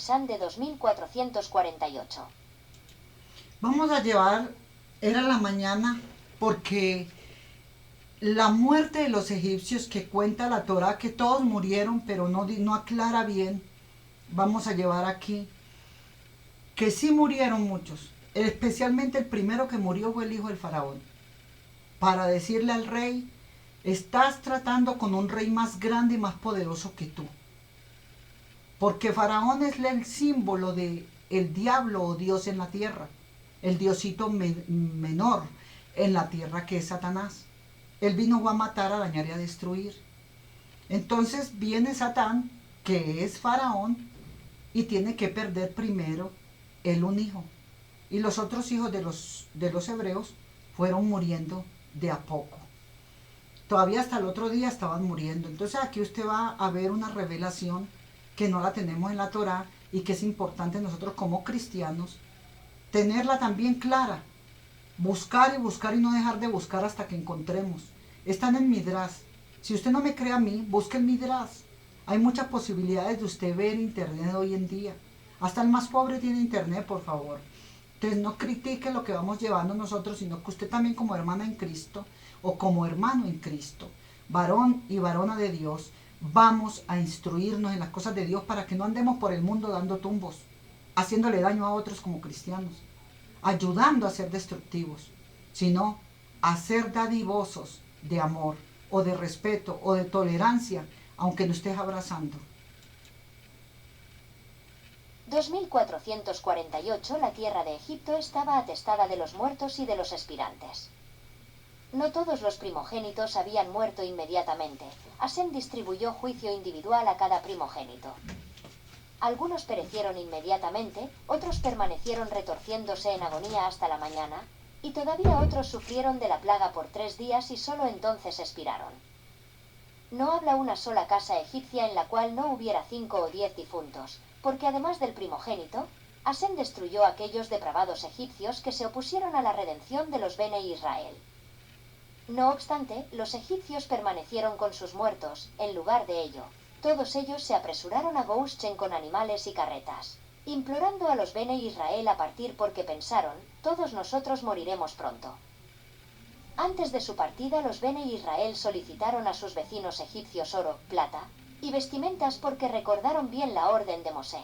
Nisan de 2448. Vamos a llevar, era la mañana, porque la muerte de los egipcios que cuenta la Torá, que todos murieron, pero no aclara bien, vamos a llevar aquí, que sí murieron muchos, especialmente el primero que murió fue el hijo del faraón, para decirle al rey, estás tratando con un rey más grande y más poderoso que tú, porque faraón es el símbolo de el diablo o Dios en la tierra, el diosito menor en la tierra que es Satanás. Él vino a matar, a dañar y a destruir. Entonces viene Satán, que es faraón, y tiene que perder primero él un hijo. Y los otros hijos de los hebreos fueron muriendo de a poco. Todavía hasta el otro día estaban muriendo. Entonces aquí usted va a ver una revelación que no la tenemos en la Torá y que es importante nosotros como cristianos tenerla también clara. Buscar y no dejar de buscar hasta que encontremos. Están en Midrash. Si usted no me cree a mí, busque en Midrash. Hay muchas posibilidades de usted ver internet hoy en día. Hasta el más pobre tiene internet, por favor. Entonces no critique lo que vamos llevando nosotros, sino que usted también como hermana en Cristo o como hermano en Cristo, varón y varona de Dios, vamos a instruirnos en las cosas de Dios para que no andemos por el mundo dando tumbos, haciéndole daño a otros como cristianos, ayudando a ser destructivos, sino a ser dadivosos de amor o de respeto o de tolerancia, aunque no estés abrazando. 2448 la tierra de Egipto estaba atestada de los muertos y de los expirantes. No todos los primogénitos habían muerto inmediatamente. Hasem distribuyó juicio individual a cada primogénito. Algunos perecieron inmediatamente, otros permanecieron retorciéndose en agonía hasta la mañana, y todavía otros sufrieron de la plaga por 3 días y solo entonces expiraron. No habla una sola casa egipcia en la cual no hubiera 5 o 10 difuntos, porque además del primogénito, Hasem destruyó a aquellos depravados egipcios que se opusieron a la redención de los Bene Israel. No obstante, los egipcios permanecieron con sus muertos. En lugar de ello, todos ellos se apresuraron a Gouschen con animales y carretas, implorando a los Bene Israel a partir porque pensaron, todos nosotros moriremos pronto. Antes de su partida, los Bene Israel solicitaron a sus vecinos egipcios oro, plata y vestimentas porque recordaron bien la orden de Mosé.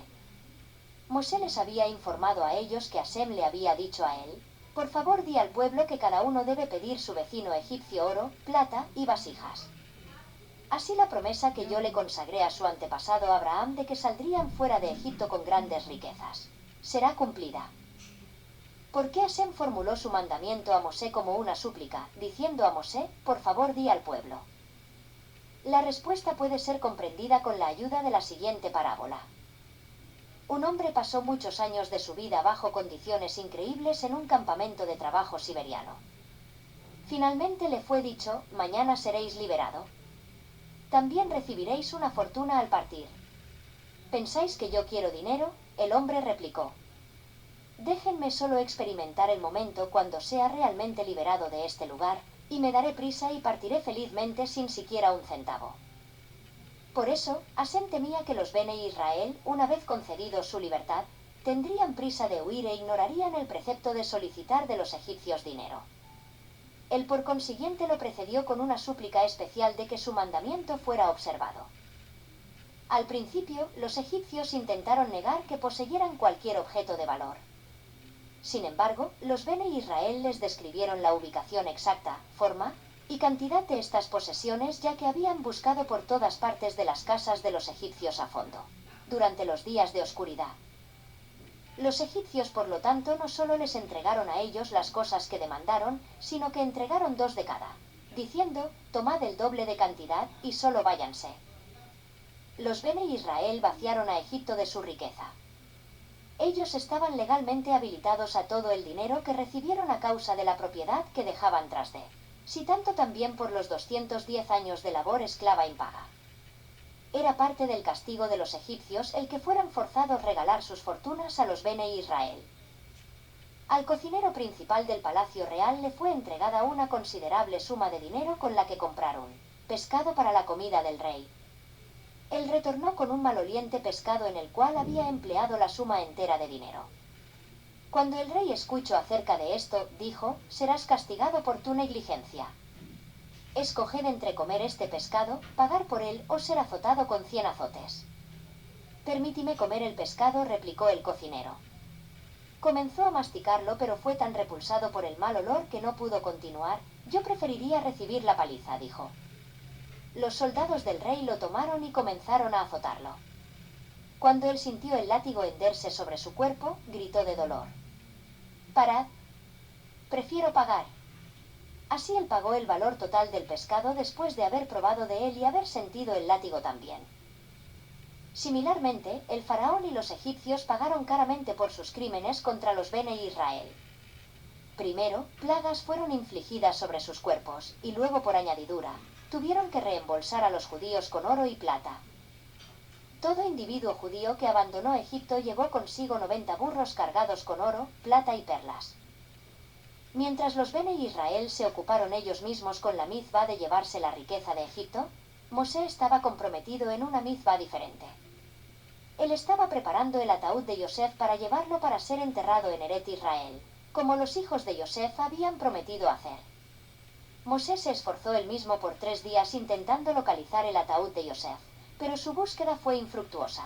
Mosé les había informado a ellos que Hasem le había dicho a él, por favor di al pueblo que cada uno debe pedir su vecino egipcio oro, plata y vasijas. Así la promesa que yo le consagré a su antepasado Abraham de que saldrían fuera de Egipto con grandes riquezas será cumplida. ¿Por qué Hasem formuló su mandamiento a Mosé como una súplica, diciendo a Mosé, por favor di al pueblo? La respuesta puede ser comprendida con la ayuda de la siguiente parábola. Un hombre pasó muchos años de su vida bajo condiciones increíbles en un campamento de trabajo siberiano. Finalmente le fue dicho, mañana seréis liberado. También recibiréis una fortuna al partir. ¿Pensáis que yo quiero dinero? El hombre replicó. Déjenme solo experimentar el momento cuando sea realmente liberado de este lugar, y me daré prisa y partiré felizmente sin siquiera un centavo. Por eso, Hasem temía que los Bene Israel, una vez concedidos su libertad, tendrían prisa de huir e ignorarían el precepto de solicitar de los egipcios dinero. Él por consiguiente lo precedió con una súplica especial de que su mandamiento fuera observado. Al principio, los egipcios intentaron negar que poseyeran cualquier objeto de valor. Sin embargo, los Bene Israel les describieron la ubicación exacta, forma y cantidad de estas posesiones, ya que habían buscado por todas partes de las casas de los egipcios a fondo, durante los días de oscuridad. Los egipcios, por lo tanto, no solo les entregaron a ellos las cosas que demandaron, sino que entregaron 2 de cada, diciendo, tomad el doble de cantidad y solo váyanse. Los Bene Israel vaciaron a Egipto de su riqueza. Ellos estaban legalmente habilitados a todo el dinero que recibieron a causa de la propiedad que dejaban tras de, si tanto también por los 210 años de labor esclava impaga. Era parte del castigo de los egipcios el que fueran forzados a regalar sus fortunas a los Bene Israel. Al cocinero principal del palacio real le fue entregada una considerable suma de dinero con la que compraron pescado para la comida del rey. Él retornó con un maloliente pescado en el cual había empleado la suma entera de dinero. Cuando el rey escuchó acerca de esto, dijo: «Serás castigado por tu negligencia. Escoged entre comer este pescado, pagar por él o ser azotado con 100 azotes». «Permítime comer el pescado», replicó el cocinero. Comenzó a masticarlo, pero fue tan repulsado por el mal olor que no pudo continuar. «Yo preferiría recibir la paliza», dijo. Los soldados del rey lo tomaron y comenzaron a azotarlo. Cuando él sintió el látigo henderse sobre su cuerpo, gritó de dolor: «Parad, prefiero pagar». Así él pagó el valor total del pescado después de haber probado de él y haber sentido el látigo también. Similarmente, el faraón y los egipcios pagaron caramente por sus crímenes contra los Bene Israel. Primero, plagas fueron infligidas sobre sus cuerpos, y luego, por añadidura, tuvieron que reembolsar a los judíos con oro y plata. Todo individuo judío que abandonó Egipto llevó consigo 90 burros cargados con oro, plata y perlas. Mientras los Bene Israel se ocuparon ellos mismos con la mizbá de llevarse la riqueza de Egipto, Mosé estaba comprometido en una mizbá diferente. Él estaba preparando el ataúd de Yosef para llevarlo para ser enterrado en Eret Israel, como los hijos de Yosef habían prometido hacer. Mosé se esforzó él mismo por 3 días intentando localizar el ataúd de Yosef, pero su búsqueda fue infructuosa.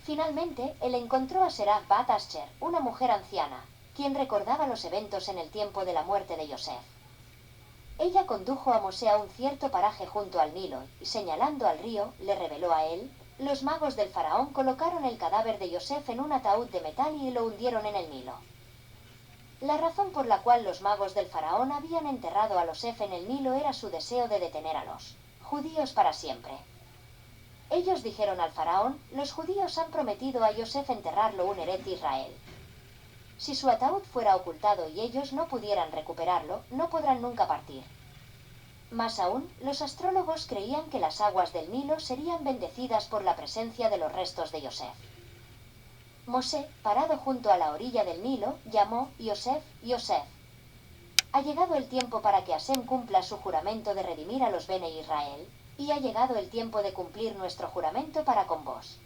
Finalmente, él encontró a Serach Bat Asher, una mujer anciana, quien recordaba los eventos en el tiempo de la muerte de Yosef. Ella condujo a Mosé a un cierto paraje junto al Nilo, y señalando al río, le reveló a él: «Los magos del faraón colocaron el cadáver de Yosef en un ataúd de metal y lo hundieron en el Nilo». La razón por la cual los magos del faraón habían enterrado a Yosef en el Nilo era su deseo de detener a los judíos para siempre. Ellos dijeron al faraón: «Los judíos han prometido a Yosef enterrarlo en Eret Israel. Si su ataúd fuera ocultado y ellos no pudieran recuperarlo, no podrán nunca partir». Más aún, los astrólogos creían que las aguas del Nilo serían bendecidas por la presencia de los restos de Yosef. Mosé, parado junto a la orilla del Nilo, llamó: «Yosef, Yosef. Ha llegado el tiempo para que Hashem cumpla su juramento de redimir a los Bene Israel, y ha llegado el tiempo de cumplir nuestro juramento para con vos.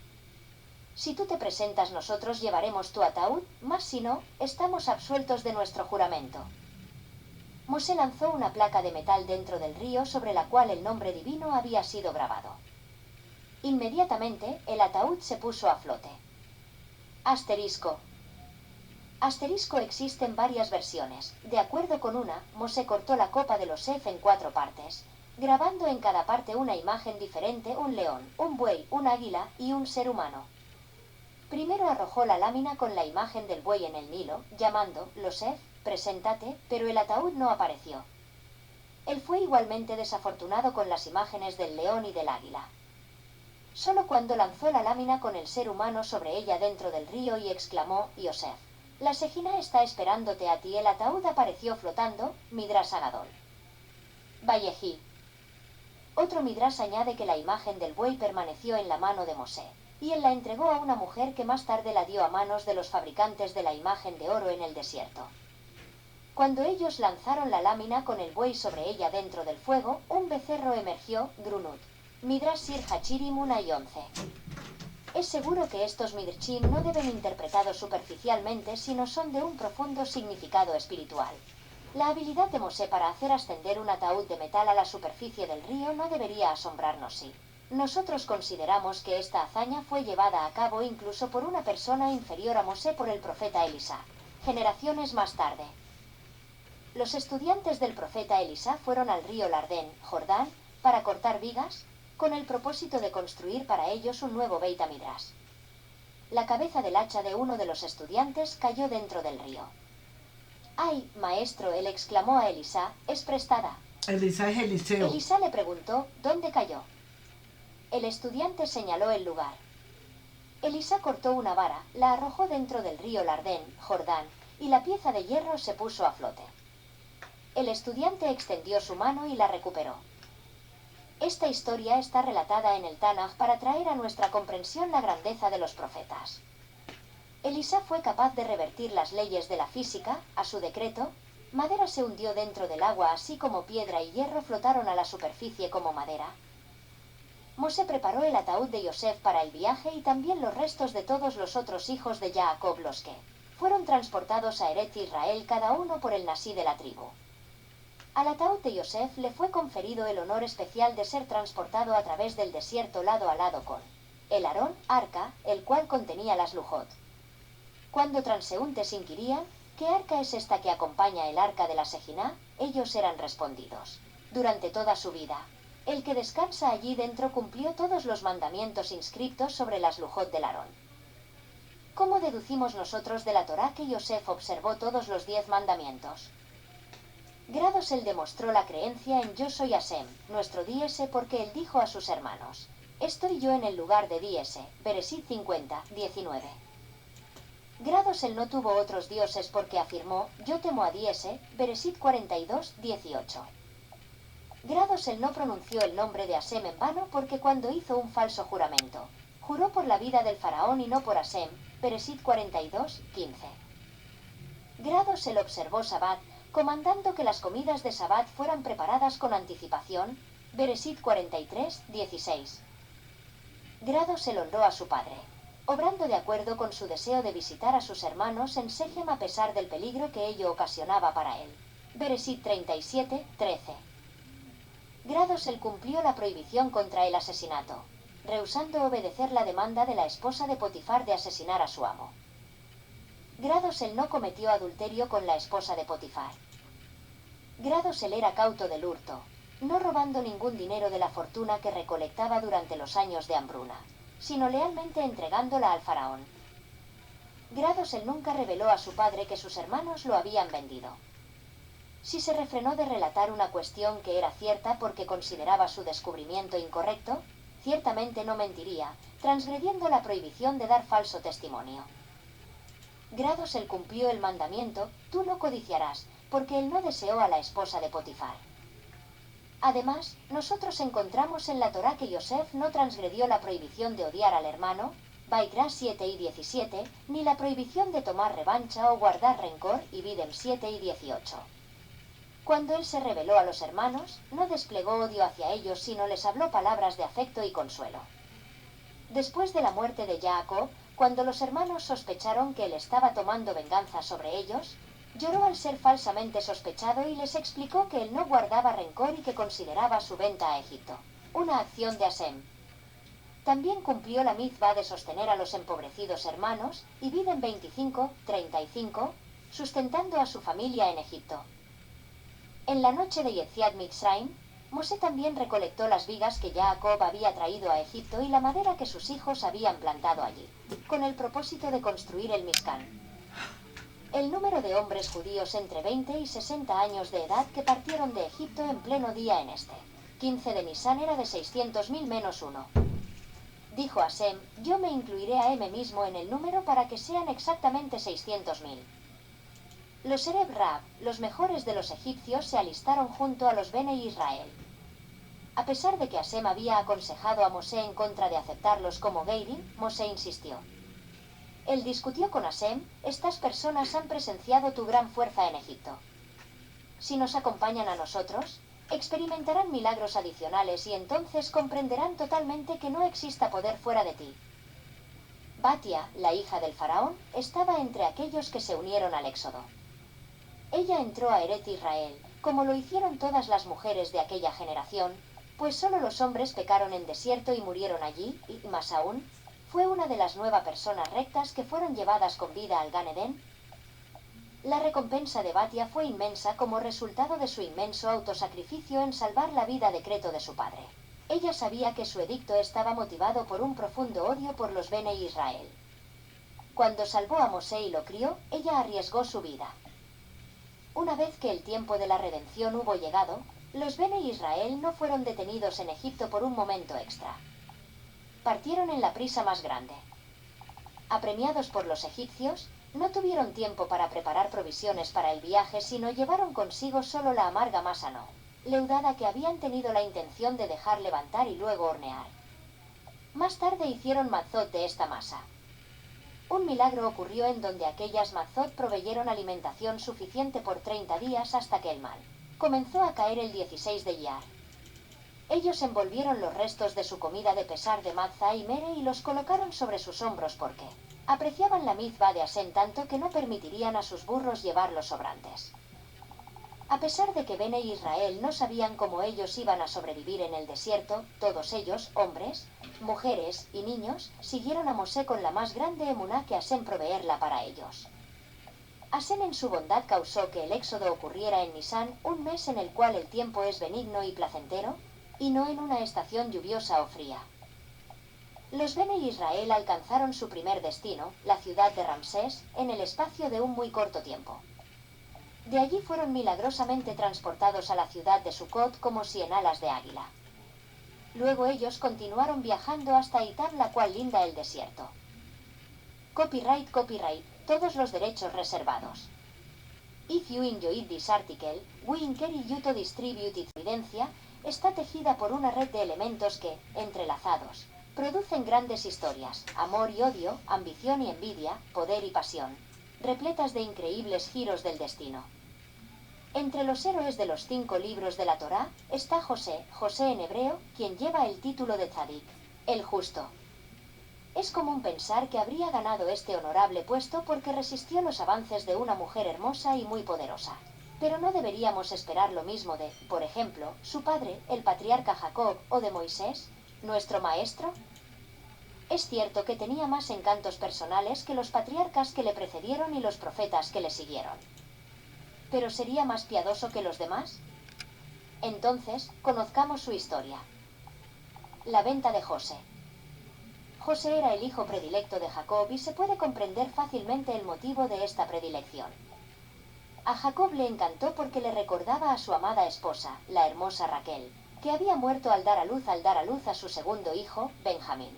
Si tú te presentas, nosotros llevaremos tu ataúd, mas si no, estamos absueltos de nuestro juramento». Mosé lanzó una placa de metal dentro del río sobre la cual el nombre divino había sido grabado. Inmediatamente, el ataúd se puso a flote. Asterisco. Asterisco existen varias versiones. De acuerdo con una, Mosé cortó la copa de Yosef en 4 partes, grabando en cada parte una imagen diferente: un león, un buey, un águila y un ser humano. Primero arrojó la lámina con la imagen del buey en el Nilo, llamando: «Yosef, preséntate», pero el ataúd no apareció. Él fue igualmente desafortunado con las imágenes del león y del águila. Solo cuando lanzó la lámina con el ser humano sobre ella dentro del río y exclamó: «Yosef, la Shejina está esperándote a ti», el ataúd apareció flotando. Midrash Agadol. Vayehi. Otro Midrash añade que la imagen del buey permaneció en la mano de Mosé, y él la entregó a una mujer que más tarde la dio a manos de los fabricantes de la imagen de oro en el desierto. Cuando ellos lanzaron la lámina con el buey sobre ella dentro del fuego, un becerro emergió. Grunut. Midrash Sir Hachirim 1 y 11. Es seguro que estos midrashim no deben interpretados superficialmente, sino son de un profundo significado espiritual. La habilidad de Mosé para hacer ascender un ataúd de metal a la superficie del río no debería asombrarnos si nosotros consideramos que esta hazaña fue llevada a cabo incluso por una persona inferior a Mosé, por el profeta Elisá, generaciones más tarde. Los estudiantes del profeta Elisá fueron al río Lardén, Jordán, para cortar vigas, con el propósito de construir para ellos un nuevo Beit Midrash. La cabeza del hacha de uno de los estudiantes cayó dentro del río. «¡Ay, maestro!», él exclamó a Elisá, «es prestada». Elisá es Eliseo. Elisá le preguntó: «¿Dónde cayó?». El estudiante señaló el lugar. Elisá cortó una vara, la arrojó dentro del río Lardén, Jordán, y la pieza de hierro se puso a flote. El estudiante extendió su mano y la recuperó. Esta historia está relatada en el Tanaj para traer a nuestra comprensión la grandeza de los profetas. Elisá fue capaz de revertir las leyes de la física. A su decreto, madera se hundió dentro del agua, así como piedra y hierro flotaron a la superficie como madera. Mosé preparó el ataúd de Yosef para el viaje y también los restos de todos los otros hijos de Jacob, los que fueron transportados a Eretz Israel, cada uno por el Nasí de la tribu. Al ataúd de Yosef le fue conferido el honor especial de ser transportado a través del desierto lado a lado con el Aarón, arca, el cual contenía las Lujot. Cuando transeúntes inquirían, ¿qué arca es esta que acompaña el arca de la Sejiná?, ellos eran respondidos: durante toda su vida, el que descansa allí dentro cumplió todos los mandamientos inscritos sobre las Lujot del Aarón. ¿Cómo deducimos nosotros de la Torá que Yosef observó todos los 10 mandamientos? Grados él demostró la creencia en yo soy Hashem, nuestro diese, porque él dijo a sus hermanos: estoy yo en el lugar de diese, Bereshit 50, 19. Grados él no tuvo otros dioses porque afirmó: yo temo a diese, Bereshit 42, 18. Grados él no pronunció el nombre de Hashem en vano porque cuando hizo un falso juramento, juró por la vida del faraón y no por Hashem, Bereshit 42, 15. Grados él observó Sabbat, comandando que las comidas de Sabbat fueran preparadas con anticipación, Bereshit 43, 16. Grados él honró a su padre, obrando de acuerdo con su deseo de visitar a sus hermanos en Sechem a pesar del peligro que ello ocasionaba para él, Bereshit 37, 13. Grados él cumplió la prohibición contra el asesinato, rehusando obedecer la demanda de la esposa de Potifar de asesinar a su amo. Grados él no cometió adulterio con la esposa de Potifar. Grados él era cauto del hurto, no robando ningún dinero de la fortuna que recolectaba durante los años de hambruna, sino lealmente entregándola al faraón. Grados él nunca reveló a su padre que sus hermanos lo habían vendido. Si se refrenó de relatar una cuestión que era cierta porque consideraba su descubrimiento incorrecto, ciertamente no mentiría, transgrediendo la prohibición de dar falso testimonio. Grados él cumplió el mandamiento: tú no codiciarás, porque él no deseó a la esposa de Potifar. Además, nosotros encontramos en la Torá que Yosef no transgredió la prohibición de odiar al hermano, Vaikra 7 y 17, ni la prohibición de tomar revancha o guardar rencor, Ibidem 7 y 18. Cuando él se reveló a los hermanos, no desplegó odio hacia ellos, sino les habló palabras de afecto y consuelo. Después de la muerte de Jacob, cuando los hermanos sospecharon que él estaba tomando venganza sobre ellos, lloró al ser falsamente sospechado y les explicó que él no guardaba rencor y que consideraba su venta a Egipto una acción de Hashem. También cumplió la mitzvah de sostener a los empobrecidos hermanos, y vive en 25, 35, sustentando a su familia en Egipto. En la noche de Yetziat Mitzrayim, Mosé también recolectó las vigas que Jacob había traído a Egipto y la madera que sus hijos habían plantado allí, con el propósito de construir el Mishkan. El número de hombres judíos entre 20 y 60 años de edad que partieron de Egipto en pleno día en 15 de Nisán era de 600.000 menos uno. Dijo Hashem: yo me incluiré a mí mismo en el número para que sean exactamente 600.000. Los Ereb Rab, los mejores de los egipcios, se alistaron junto a los Bene Israel. A pesar de que Hashem había aconsejado a Mosé en contra de aceptarlos como Geirim, Mosé insistió. Él discutió con Hashem: estas personas han presenciado tu gran fuerza en Egipto. Si nos acompañan a nosotros, experimentarán milagros adicionales y entonces comprenderán totalmente que no exista poder fuera de ti. Batia, la hija del faraón, estaba entre aquellos que se unieron al éxodo. Ella entró a Eretz Israel, como lo hicieron todas las mujeres de aquella generación, pues solo los hombres pecaron en desierto y murieron allí, y más aún, fue una de las 9 personas rectas que fueron llevadas con vida al Gan Edén. La recompensa de Batia fue inmensa como resultado de su inmenso autosacrificio en salvar la vida decreto de su padre. Ella sabía que su edicto estaba motivado por un profundo odio por los Bene Israel. Cuando salvó a Mosé y lo crió, ella arriesgó su vida. Una vez que el tiempo de la redención hubo llegado, los Bene Israel no fueron detenidos en Egipto por un momento extra. Partieron en la prisa más grande. Apremiados por los egipcios, no tuvieron tiempo para preparar provisiones para el viaje, sino llevaron consigo solo la amarga masa leudada que habían tenido la intención de dejar levantar y luego hornear. Más tarde hicieron mazot de esta masa. Un milagro ocurrió en donde aquellas mazot proveyeron alimentación suficiente por 30 días hasta que el mal comenzó a caer el 16 de Iyar. Ellos envolvieron los restos de su comida de pesar de Mazza y Mere y los colocaron sobre sus hombros porque apreciaban la mizba de Hashem tanto que no permitirían a sus burros llevar los sobrantes. A pesar de que Bene Israel no sabían cómo ellos iban a sobrevivir en el desierto, todos ellos, hombres, mujeres y niños, siguieron a Mosé con la más grande emuná que Hashem proveerla para ellos. Hashem en su bondad causó que el éxodo ocurriera en Nisán, un mes en el cual el tiempo es benigno y placentero, y no en una estación lluviosa o fría. Los Bene Israel alcanzaron su primer destino, la ciudad de Ramsés, en el espacio de un muy corto tiempo. De allí fueron milagrosamente transportados a la ciudad de Sucot como si en alas de águila. Luego ellos continuaron viajando hasta Itab, la cual linda el desierto. Copyright, todos los derechos reservados. If you enjoyed this article, we encourage you to distribute it. Evidencia está tejida por una red de elementos que, entrelazados, producen grandes historias, amor y odio, ambición y envidia, poder y pasión, repletas de increíbles giros del destino. Entre los héroes de los 5 libros de la Torá está José en hebreo, quien lleva el título de Tzadik, el justo. Es común pensar que habría ganado este honorable puesto porque resistió los avances de una mujer hermosa y muy poderosa. Pero no deberíamos esperar lo mismo de, por ejemplo, su padre, el patriarca Jacob, o de Moisés, nuestro maestro. Es cierto que tenía más encantos personales que los patriarcas que le precedieron y los profetas que le siguieron. ¿Pero sería más piadoso que los demás? Entonces, conozcamos su historia. La venta de José. José era el hijo predilecto de Jacob y se puede comprender fácilmente el motivo de esta predilección. A Jacob le encantó porque le recordaba a su amada esposa, la hermosa Raquel, que había muerto al dar a luz a su segundo hijo, Benjamín.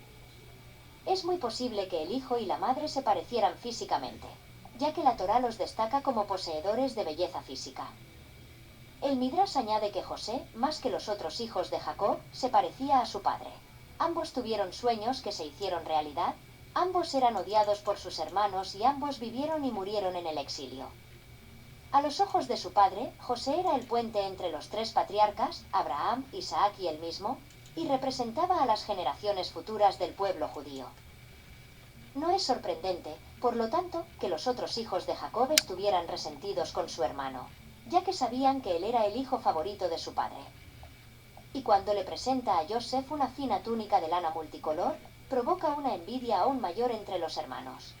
Es muy posible que el hijo y la madre se parecieran físicamente, ya que la Torá los destaca como poseedores de belleza física. El Midrash añade que José, más que los otros hijos de Jacob, se parecía a su padre. Ambos tuvieron sueños que se hicieron realidad, ambos eran odiados por sus hermanos y ambos vivieron y murieron en el exilio. A los ojos de su padre, José era el puente entre los 3 patriarcas, Abraham, Isaac y él mismo, y representaba a las generaciones futuras del pueblo judío. No es sorprendente, por lo tanto, que los otros hijos de Jacob estuvieran resentidos con su hermano, ya que sabían que él era el hijo favorito de su padre. Y cuando le presenta a Joseph una fina túnica de lana multicolor, provoca una envidia aún mayor entre los hermanos.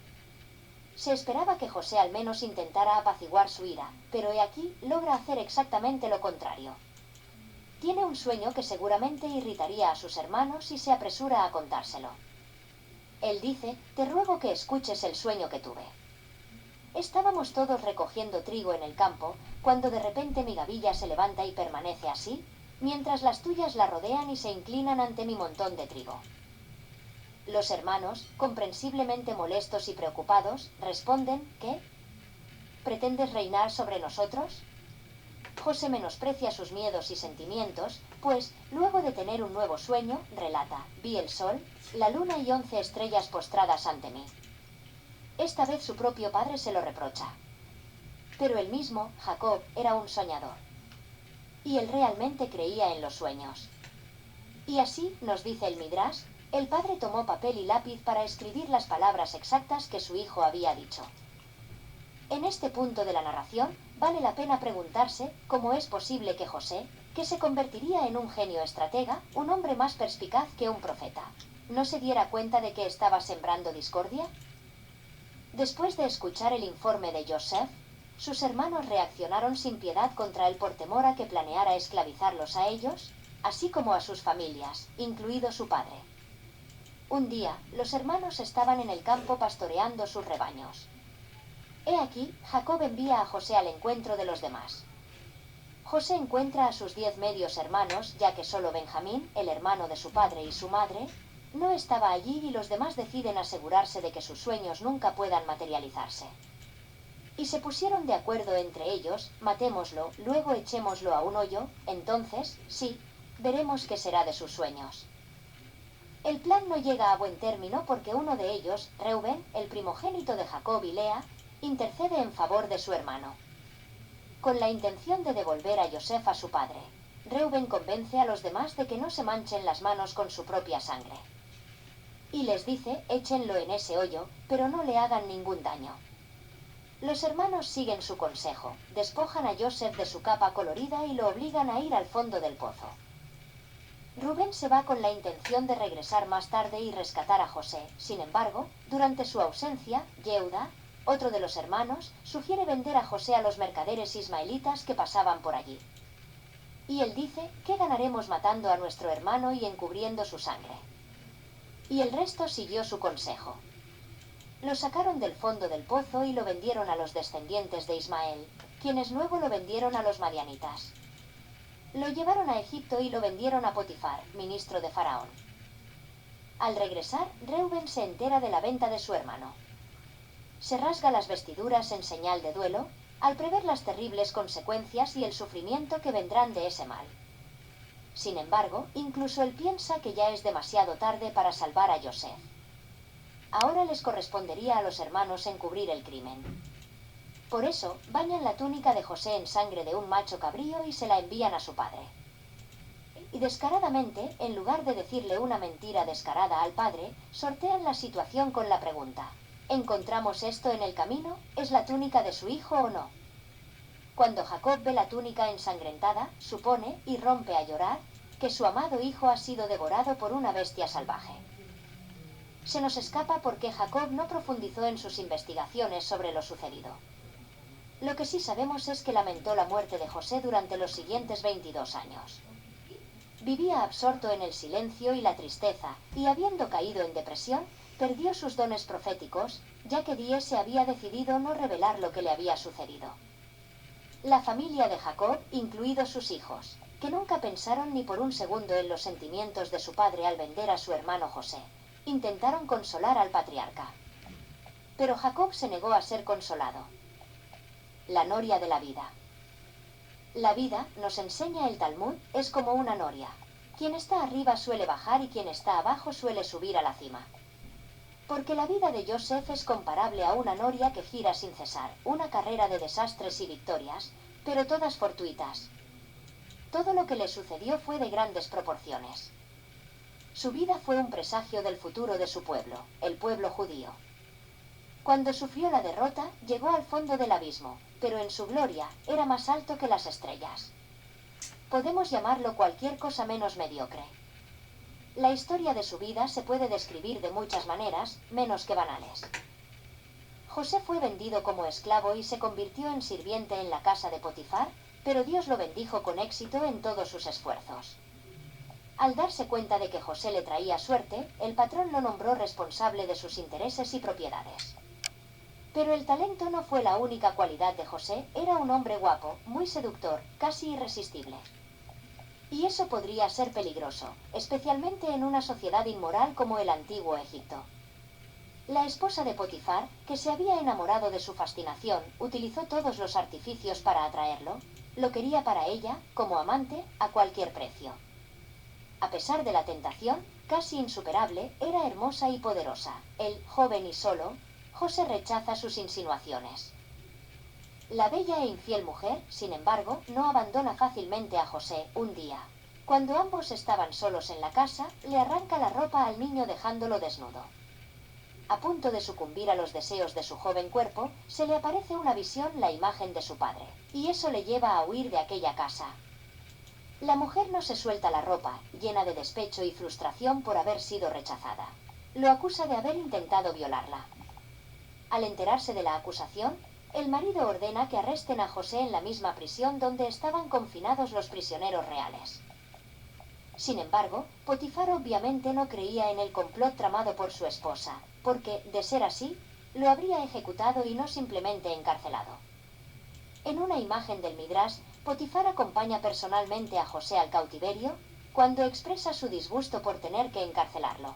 Se esperaba que José al menos intentara apaciguar su ira, pero he aquí logra hacer exactamente lo contrario. Tiene un sueño que seguramente irritaría a sus hermanos y se apresura a contárselo. Él dice: te ruego que escuches el sueño que tuve. Estábamos todos recogiendo trigo en el campo, cuando de repente mi gavilla se levanta y permanece así, mientras las tuyas la rodean y se inclinan ante mi montón de trigo. Los hermanos, comprensiblemente molestos y preocupados, responden: ¿qué? ¿Pretendes reinar sobre nosotros? José menosprecia sus miedos y sentimientos, pues, luego de tener un nuevo sueño, relata: vi el sol, la luna y 11 estrellas postradas ante mí. Esta vez su propio padre se lo reprocha. Pero él mismo, Jacob, era un soñador. Y él realmente creía en los sueños. Y así, nos dice el Midrash, el padre tomó papel y lápiz para escribir las palabras exactas que su hijo había dicho. En este punto de la narración, vale la pena preguntarse cómo es posible que José, que se convertiría en un genio estratega, un hombre más perspicaz que un profeta, no se diera cuenta de que estaba sembrando discordia. Después de escuchar el informe de Joseph, sus hermanos reaccionaron sin piedad contra él por temor a que planeara esclavizarlos a ellos, así como a sus familias, incluido su padre. Un día, los hermanos estaban en el campo pastoreando sus rebaños. He aquí, Jacob envía a José al encuentro de los demás. José encuentra a sus 10 medios hermanos, ya que solo Benjamín, el hermano de su padre y su madre, no estaba allí y los demás deciden asegurarse de que sus sueños nunca puedan materializarse. Y se pusieron de acuerdo entre ellos: matémoslo, luego echémoslo a un hoyo, entonces, sí, veremos qué será de sus sueños. El plan no llega a buen término porque uno de ellos, Reuben, el primogénito de Jacob y Lea, intercede en favor de su hermano. Con la intención de devolver a Joseph a su padre, Reuben convence a los demás de que no se manchen las manos con su propia sangre. Y les dice, échenlo en ese hoyo, pero no le hagan ningún daño. Los hermanos siguen su consejo, despojan a Joseph de su capa colorida y lo obligan a ir al fondo del pozo. Rubén se va con la intención de regresar más tarde y rescatar a José. Sin embargo, durante su ausencia, Yehuda, otro de los hermanos, sugiere vender a José a los mercaderes ismaelitas que pasaban por allí. Y él dice, ¿qué ganaremos matando a nuestro hermano y encubriendo su sangre? Y el resto siguió su consejo. Lo sacaron del fondo del pozo y lo vendieron a los descendientes de Ismael, quienes luego lo vendieron a los madianitas. Lo llevaron a Egipto y lo vendieron a Potifar, ministro de Faraón. Al regresar, Reuben se entera de la venta de su hermano. Se rasga las vestiduras en señal de duelo, al prever las terribles consecuencias y el sufrimiento que vendrán de ese mal. Sin embargo, incluso él piensa que ya es demasiado tarde para salvar a Joseph. Ahora les correspondería a los hermanos encubrir el crimen. Por eso, bañan la túnica de José en sangre de un macho cabrío y se la envían a su padre. Y descaradamente, en lugar de decirle una mentira descarada al padre, sortean la situación con la pregunta: ¿encontramos esto en el camino? ¿Es la túnica de su hijo o no? Cuando Jacob ve la túnica ensangrentada, supone, y rompe a llorar, que su amado hijo ha sido devorado por una bestia salvaje. Se nos escapa porque Jacob no profundizó en sus investigaciones sobre lo sucedido. Lo que sí sabemos es que lamentó la muerte de José durante los siguientes 22 años. Vivía absorto en el silencio y la tristeza, y habiendo caído en depresión, perdió sus dones proféticos, ya que Dios se había decidido no revelar lo que le había sucedido. La familia de Jacob, incluidos sus hijos, que nunca pensaron ni por un segundo en los sentimientos de su padre al vender a su hermano José, intentaron consolar al patriarca. Pero Jacob se negó a ser consolado. La noria de la vida. La vida, nos enseña el Talmud, es como una noria. Quien está arriba suele bajar y quien está abajo suele subir a la cima. Porque la vida de Joseph es comparable a una noria que gira sin cesar, una carrera de desastres y victorias, pero todas fortuitas. Todo lo que le sucedió fue de grandes proporciones. Su vida fue un presagio del futuro de su pueblo, el pueblo judío. Cuando sufrió la derrota, llegó al fondo del abismo, pero en su gloria era más alto que las estrellas. Podemos llamarlo cualquier cosa menos mediocre. La historia de su vida se puede describir de muchas maneras, menos que banales. José fue vendido como esclavo y se convirtió en sirviente en la casa de Potifar, pero Dios lo bendijo con éxito en todos sus esfuerzos. Al darse cuenta de que José le traía suerte, el patrón lo nombró responsable de sus intereses y propiedades. Pero el talento no fue la única cualidad de José, era un hombre guapo, muy seductor, casi irresistible. Y eso podría ser peligroso, especialmente en una sociedad inmoral como el antiguo Egipto. La esposa de Potifar, que se había enamorado de su fascinación, utilizó todos los artificios para atraerlo, lo quería para ella, como amante, a cualquier precio. A pesar de la tentación, casi insuperable, era hermosa y poderosa. Él, joven y solo, José rechaza sus insinuaciones. La bella e infiel mujer, sin embargo, no abandona fácilmente a José. Un día, cuando ambos estaban solos en la casa, le arranca la ropa al niño dejándolo desnudo. A punto de sucumbir a los deseos de su joven cuerpo, se le aparece una visión, la imagen de su padre, y eso le lleva a huir de aquella casa. La mujer no se suelta la ropa, llena de despecho y frustración por haber sido rechazada. Lo acusa de haber intentado violarla. Al enterarse de la acusación, el marido ordena que arresten a José en la misma prisión donde estaban confinados los prisioneros reales. Sin embargo, Potifar obviamente no creía en el complot tramado por su esposa, porque, de ser así, lo habría ejecutado y no simplemente encarcelado. En una imagen del Midrash, Potifar acompaña personalmente a José al cautiverio, cuando expresa su disgusto por tener que encarcelarlo.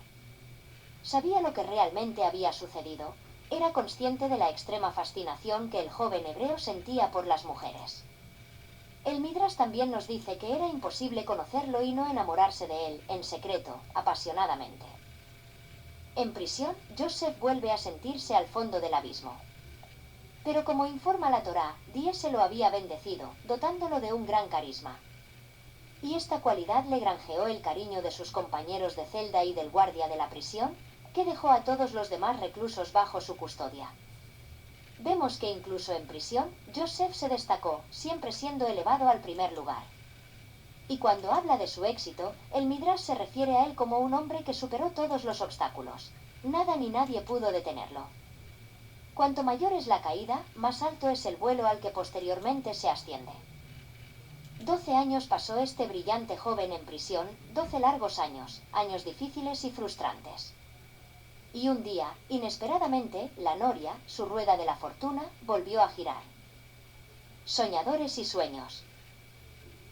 Sabía lo que realmente había sucedido, era consciente de la extrema fascinación que el joven hebreo sentía por las mujeres. El Midrash también nos dice que era imposible conocerlo y no enamorarse de él, en secreto, apasionadamente. En prisión, Joseph vuelve a sentirse al fondo del abismo. Pero como informa la Torá, Dios se lo había bendecido, dotándolo de un gran carisma. y esta cualidad le granjeó el cariño de sus compañeros de celda y del guardia de la prisión, que dejó a todos los demás reclusos bajo su custodia. Vemos que incluso en prisión, Joseph se destacó, siempre siendo elevado al primer lugar. Y cuando habla de su éxito, el Midrash se refiere a él como un hombre que superó todos los obstáculos. Nada ni nadie pudo detenerlo. Cuanto mayor es la caída, más alto es el vuelo al que posteriormente se asciende. 12 años pasó este brillante joven en prisión, 12 largos años, años difíciles y frustrantes. Y un día, inesperadamente, la noria, su rueda de la fortuna, volvió a girar. Soñadores y sueños.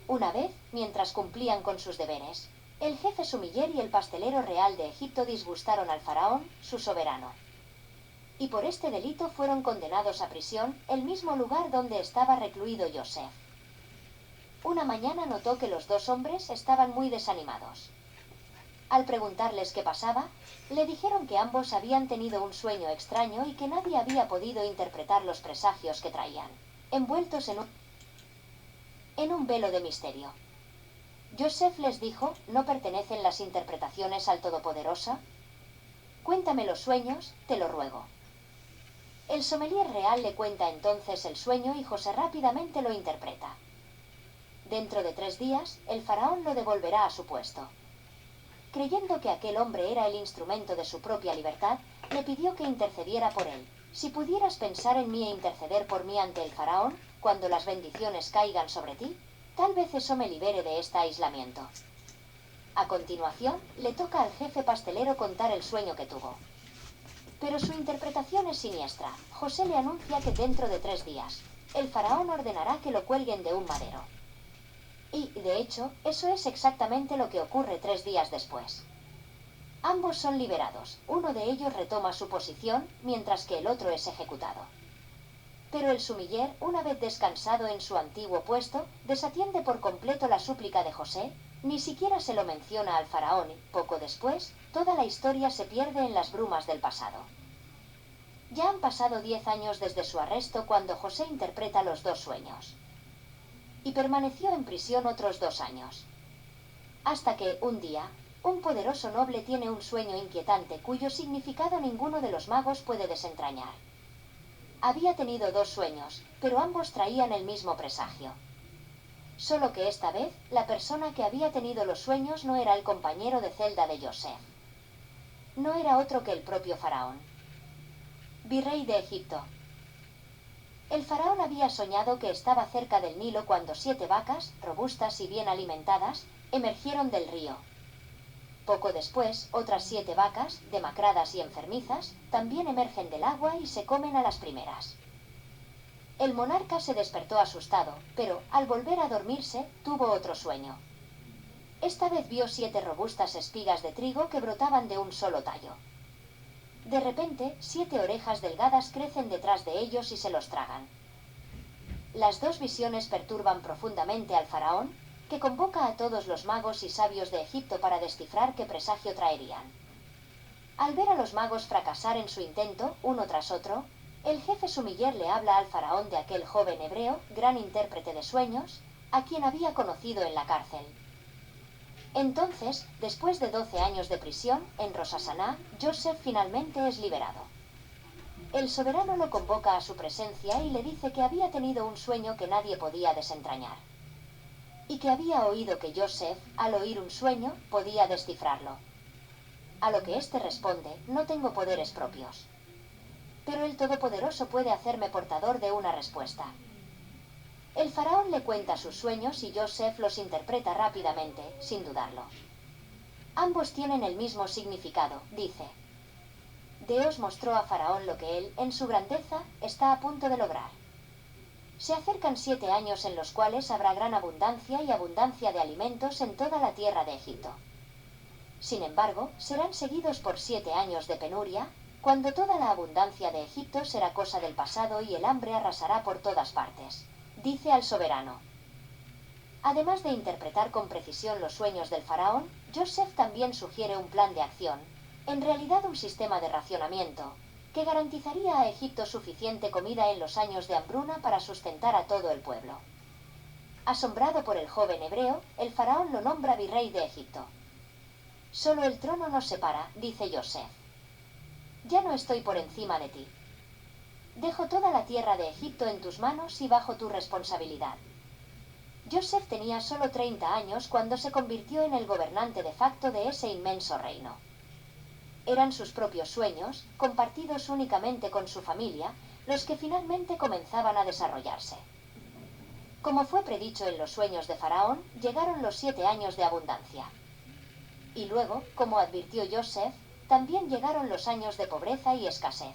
Una vez, mientras cumplían con sus deberes, el jefe sumiller y el pastelero real de Egipto disgustaron al faraón, su soberano. Y por este delito fueron condenados a prisión, el mismo lugar donde estaba recluido Joseph. Una mañana notó que los dos hombres estaban muy desanimados. Al preguntarles qué pasaba, le dijeron que ambos habían tenido un sueño extraño y que nadie había podido interpretar los presagios que traían, envueltos en un velo de misterio. Joseph les dijo, ¿no pertenecen las interpretaciones al Todopoderoso? Cuéntame los sueños, te lo ruego. El sommelier real le cuenta entonces el sueño y José rápidamente lo interpreta. Dentro de 3 días, el faraón lo devolverá a su puesto. Creyendo que aquel hombre era el instrumento de su propia libertad, le pidió que intercediera por él. Si pudieras pensar en mí e interceder por mí ante el faraón, cuando las bendiciones caigan sobre ti, tal vez eso me libere de este aislamiento. A continuación, le toca al jefe pastelero contar el sueño que tuvo. Pero su interpretación es siniestra. José le anuncia que dentro de 3 días, el faraón ordenará que lo cuelguen de un madero. Y, de hecho, eso es exactamente lo que ocurre 3 días después. Ambos son liberados, uno de ellos retoma su posición, mientras que el otro es ejecutado. Pero el sumiller, una vez descansado en su antiguo puesto, desatiende por completo la súplica de José, ni siquiera se lo menciona al faraón y, poco después, toda la historia se pierde en las brumas del pasado. Ya han pasado 10 años desde su arresto cuando José interpreta los 2 sueños. Y permaneció en prisión otros 2 años. Hasta que, un día, un poderoso noble tiene un sueño inquietante cuyo significado ninguno de los magos puede desentrañar. Había tenido 2 sueños, pero ambos traían el mismo presagio. Solo que esta vez, la persona que había tenido los sueños no era el compañero de celda de Joseph. No era otro que el propio faraón. Virrey de Egipto. El faraón había soñado que estaba cerca del Nilo cuando 7 vacas, robustas y bien alimentadas, emergieron del río. Poco después, otras 7 vacas, demacradas y enfermizas, también emergen del agua y se comen a las primeras. El monarca se despertó asustado, pero, al volver a dormirse, tuvo otro sueño. Esta vez vio 7 robustas espigas de trigo que brotaban de un solo tallo. De repente, 7 orejas delgadas crecen detrás de ellos y se los tragan. Las 2 visiones perturban profundamente al faraón, que convoca a todos los magos y sabios de Egipto para descifrar qué presagio traerían. Al ver a los magos fracasar en su intento, uno tras otro, el jefe sumiller le habla al faraón de aquel joven hebreo, gran intérprete de sueños, a quien había conocido en la cárcel. Entonces, después de 12 años de prisión, en Rosh Hashaná, Joseph finalmente es liberado. El soberano lo convoca a su presencia y le dice que había tenido un sueño que nadie podía desentrañar. Y que había oído que Joseph, al oír un sueño, podía descifrarlo. A lo que éste responde, no tengo poderes propios. Pero el Todopoderoso puede hacerme portador de una respuesta. El faraón le cuenta sus sueños y Joseph los interpreta rápidamente, sin dudarlo. Ambos tienen el mismo significado, dice. Dios mostró a faraón lo que él, en su grandeza, está a punto de lograr. Se acercan 7 años en los cuales habrá gran abundancia y abundancia de alimentos en toda la tierra de Egipto. Sin embargo, serán seguidos por 7 años de penuria, cuando toda la abundancia de Egipto será cosa del pasado y el hambre arrasará por todas partes, dice al soberano. Además de interpretar con precisión los sueños del faraón, Joseph también sugiere un plan de acción, en realidad un sistema de racionamiento, que garantizaría a Egipto suficiente comida en los años de hambruna para sustentar a todo el pueblo. Asombrado por el joven hebreo, el faraón lo nombra virrey de Egipto. Solo el trono nos separa, dice Yosef. Ya no estoy por encima de ti. Dejo toda la tierra de Egipto en tus manos y bajo tu responsabilidad. Yosef tenía solo 30 años cuando se convirtió en el gobernante de facto de ese inmenso reino. Eran sus propios sueños, compartidos únicamente con su familia, los que finalmente comenzaban a desarrollarse. Como fue predicho en los sueños de Faraón, llegaron los 7 años de abundancia. Y luego, como advirtió Yosef, también llegaron los años de pobreza y escasez.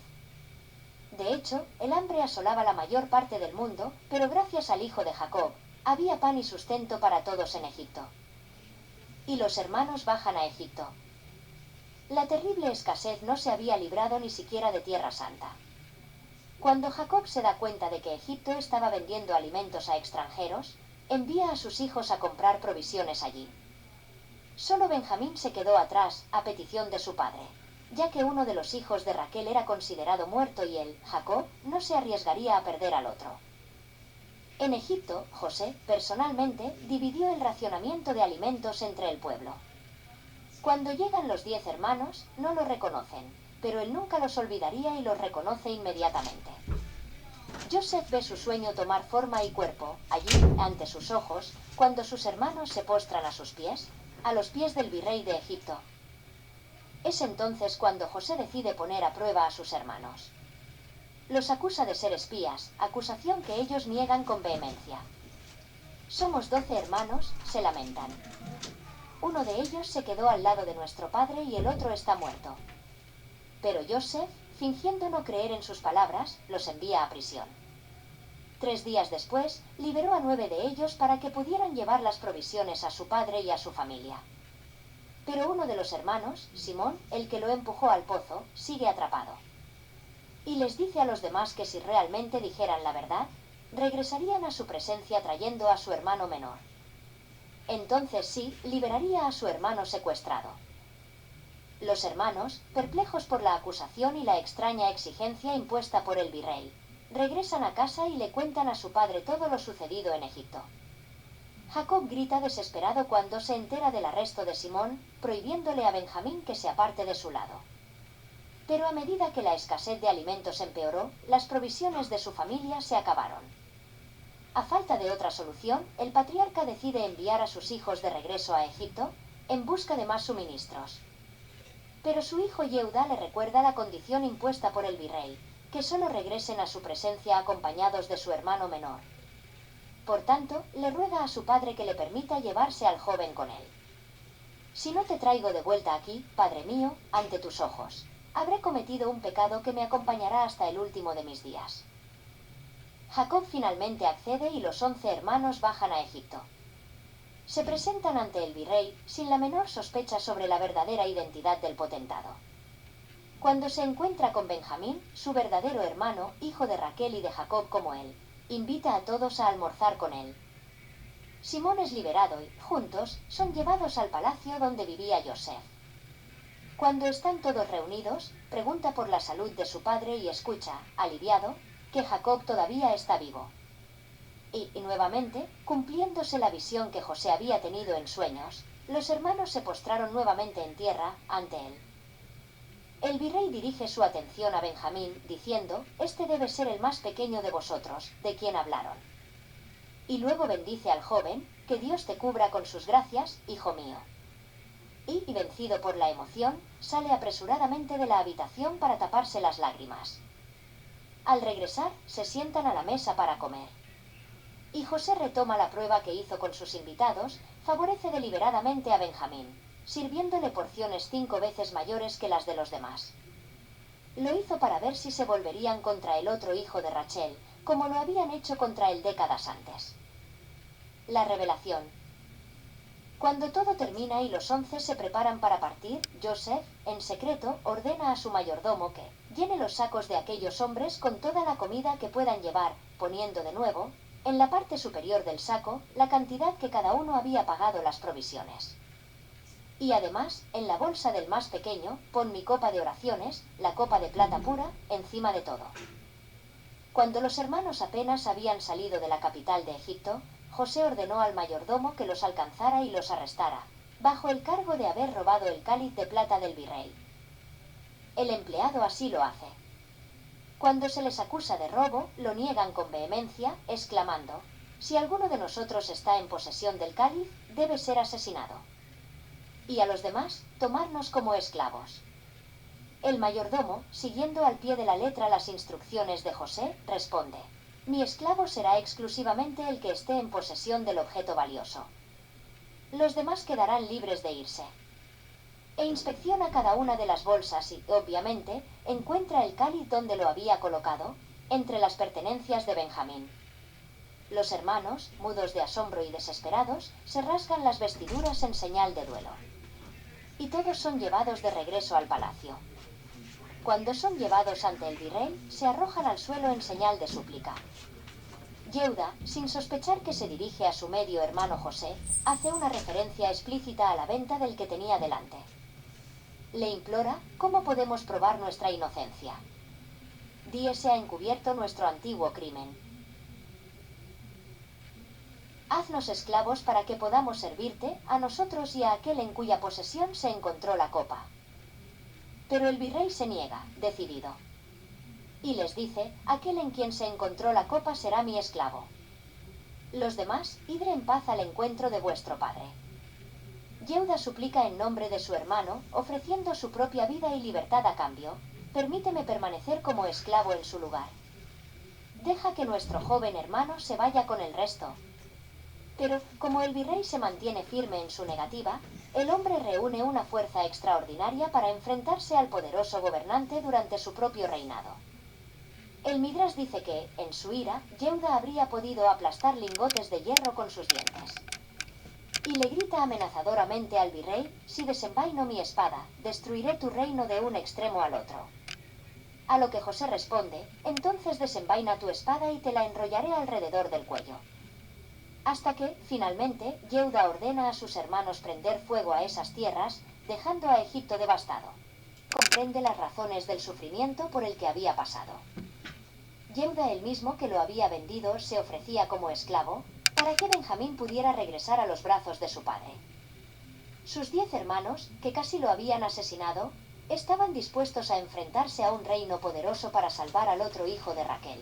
De hecho, el hambre asolaba la mayor parte del mundo, pero gracias al hijo de Jacob, había pan y sustento para todos en Egipto. Y los hermanos bajan a Egipto. La terrible escasez no se había librado ni siquiera de Tierra Santa. Cuando Jacob se da cuenta de que Egipto estaba vendiendo alimentos a extranjeros, envía a sus hijos a comprar provisiones allí. Solo Benjamín se quedó atrás, a petición de su padre, ya que uno de los hijos de Raquel era considerado muerto y él, Jacob, no se arriesgaría a perder al otro. En Egipto, José, personalmente, dividió el racionamiento de alimentos entre el pueblo. Cuando llegan los 10 hermanos, no lo reconocen, pero él nunca los olvidaría y los reconoce inmediatamente. Yosef ve su sueño tomar forma y cuerpo, allí, ante sus ojos, cuando sus hermanos se postran a sus pies, a los pies del virrey de Egipto. Es entonces cuando José decide poner a prueba a sus hermanos. Los acusa de ser espías, acusación que ellos niegan con vehemencia. Somos 12 hermanos, se lamentan. Uno de ellos se quedó al lado de nuestro padre y el otro está muerto. Pero Yosef, fingiendo no creer en sus palabras, los envía a prisión. 3 días después, liberó a 9 de ellos para que pudieran llevar las provisiones a su padre y a su familia. Pero uno de los hermanos, Simón, el que lo empujó al pozo, sigue atrapado. Y les dice a los demás que si realmente dijeran la verdad, regresarían a su presencia trayendo a su hermano menor. Entonces sí, liberaría a su hermano secuestrado. Los hermanos, perplejos por la acusación y la extraña exigencia impuesta por el virrey, regresan a casa y le cuentan a su padre todo lo sucedido en Egipto. Jacob grita desesperado cuando se entera del arresto de Simón, prohibiéndole a Benjamín que se aparte de su lado. Pero a medida que la escasez de alimentos empeoró, las provisiones de su familia se acabaron. A falta de otra solución, el patriarca decide enviar a sus hijos de regreso a Egipto, en busca de más suministros. Pero su hijo Yehuda le recuerda la condición impuesta por el virrey, que solo regresen a su presencia acompañados de su hermano menor. Por tanto, le ruega a su padre que le permita llevarse al joven con él. Si no te traigo de vuelta aquí, padre mío, ante tus ojos, habré cometido un pecado que me acompañará hasta el último de mis días. Jacob finalmente accede y los 11 hermanos bajan a Egipto. Se presentan ante el virrey sin la menor sospecha sobre la verdadera identidad del potentado. Cuando se encuentra con Benjamín, su verdadero hermano, hijo de Raquel y de Jacob como él, invita a todos a almorzar con él. Simón es liberado y, juntos, son llevados al palacio donde vivía Yosef. Cuando están todos reunidos, pregunta por la salud de su padre y escucha, aliviado, que Jacob todavía está vivo. Y nuevamente, cumpliéndose la visión que José había tenido en sueños, los hermanos se postraron nuevamente en tierra ante él. El virrey dirige su atención a Benjamín, diciendo, «Este debe ser el más pequeño de vosotros, de quien hablaron». Y luego bendice al joven, «Que Dios te cubra con sus gracias, hijo mío». Y, vencido por la emoción, sale apresuradamente de la habitación para taparse las lágrimas. Al regresar, se sientan a la mesa para comer. Y José retoma la prueba que hizo con sus invitados, favorece deliberadamente a Benjamín, sirviéndole porciones 5 veces mayores que las de los demás. Lo hizo para ver si se volverían contra el otro hijo de Rachel, como lo habían hecho contra él décadas antes. La revelación. Cuando todo termina y los 11 se preparan para partir, Yosef, en secreto, ordena a su mayordomo que llene los sacos de aquellos hombres con toda la comida que puedan llevar, poniendo de nuevo, en la parte superior del saco, la cantidad que cada uno había pagado las provisiones. Y además, en la bolsa del más pequeño, pon mi copa de oraciones, la copa de plata pura, encima de todo. Cuando los hermanos apenas habían salido de la capital de Egipto, José ordenó al mayordomo que los alcanzara y los arrestara, bajo el cargo de haber robado el cáliz de plata del virrey. El empleado así lo hace. Cuando se les acusa de robo, lo niegan con vehemencia, exclamando: «Si alguno de nosotros está en posesión del cáliz, debe ser asesinado. Y a los demás, tomarnos como esclavos». El mayordomo, siguiendo al pie de la letra las instrucciones de José, responde: «Mi esclavo será exclusivamente el que esté en posesión del objeto valioso. Los demás quedarán libres de irse». E inspecciona cada una de las bolsas y, obviamente, encuentra el cáliz donde lo había colocado, entre las pertenencias de Benjamín. Los hermanos, mudos de asombro y desesperados, se rasgan las vestiduras en señal de duelo. Y todos son llevados de regreso al palacio. Cuando son llevados ante el virrey, se arrojan al suelo en señal de súplica. Yehuda, sin sospechar que se dirige a su medio hermano José, hace una referencia explícita a la venta del que tenía delante. Le implora: «¿Cómo podemos probar nuestra inocencia? Diese ha encubierto nuestro antiguo crimen. Haznos esclavos para que podamos servirte, a nosotros y a aquel en cuya posesión se encontró la copa». Pero el virrey se niega, decidido. Y les dice: «Aquel en quien se encontró la copa será mi esclavo. Los demás, id en paz al encuentro de vuestro padre». Yehuda suplica en nombre de su hermano, ofreciendo su propia vida y libertad a cambio: «Permíteme permanecer como esclavo en su lugar. Deja que nuestro joven hermano se vaya con el resto». Pero, como el virrey se mantiene firme en su negativa, el hombre reúne una fuerza extraordinaria para enfrentarse al poderoso gobernante durante su propio reinado. El Midrash dice que, en su ira, Yehuda habría podido aplastar lingotes de hierro con sus dientes. Y le grita amenazadoramente al virrey: «Si desenvaino mi espada, destruiré tu reino de un extremo al otro». A lo que José responde: «Entonces desenvaina tu espada y te la enrollaré alrededor del cuello». Hasta que, finalmente, Yehuda ordena a sus hermanos prender fuego a esas tierras, dejando a Egipto devastado. Comprende las razones del sufrimiento por el que había pasado. Yehuda, el mismo que lo había vendido, se ofrecía como esclavo, para que Benjamín pudiera regresar a los brazos de su padre. Sus 10 hermanos, que casi lo habían asesinado, estaban dispuestos a enfrentarse a un reino poderoso para salvar al otro hijo de Raquel.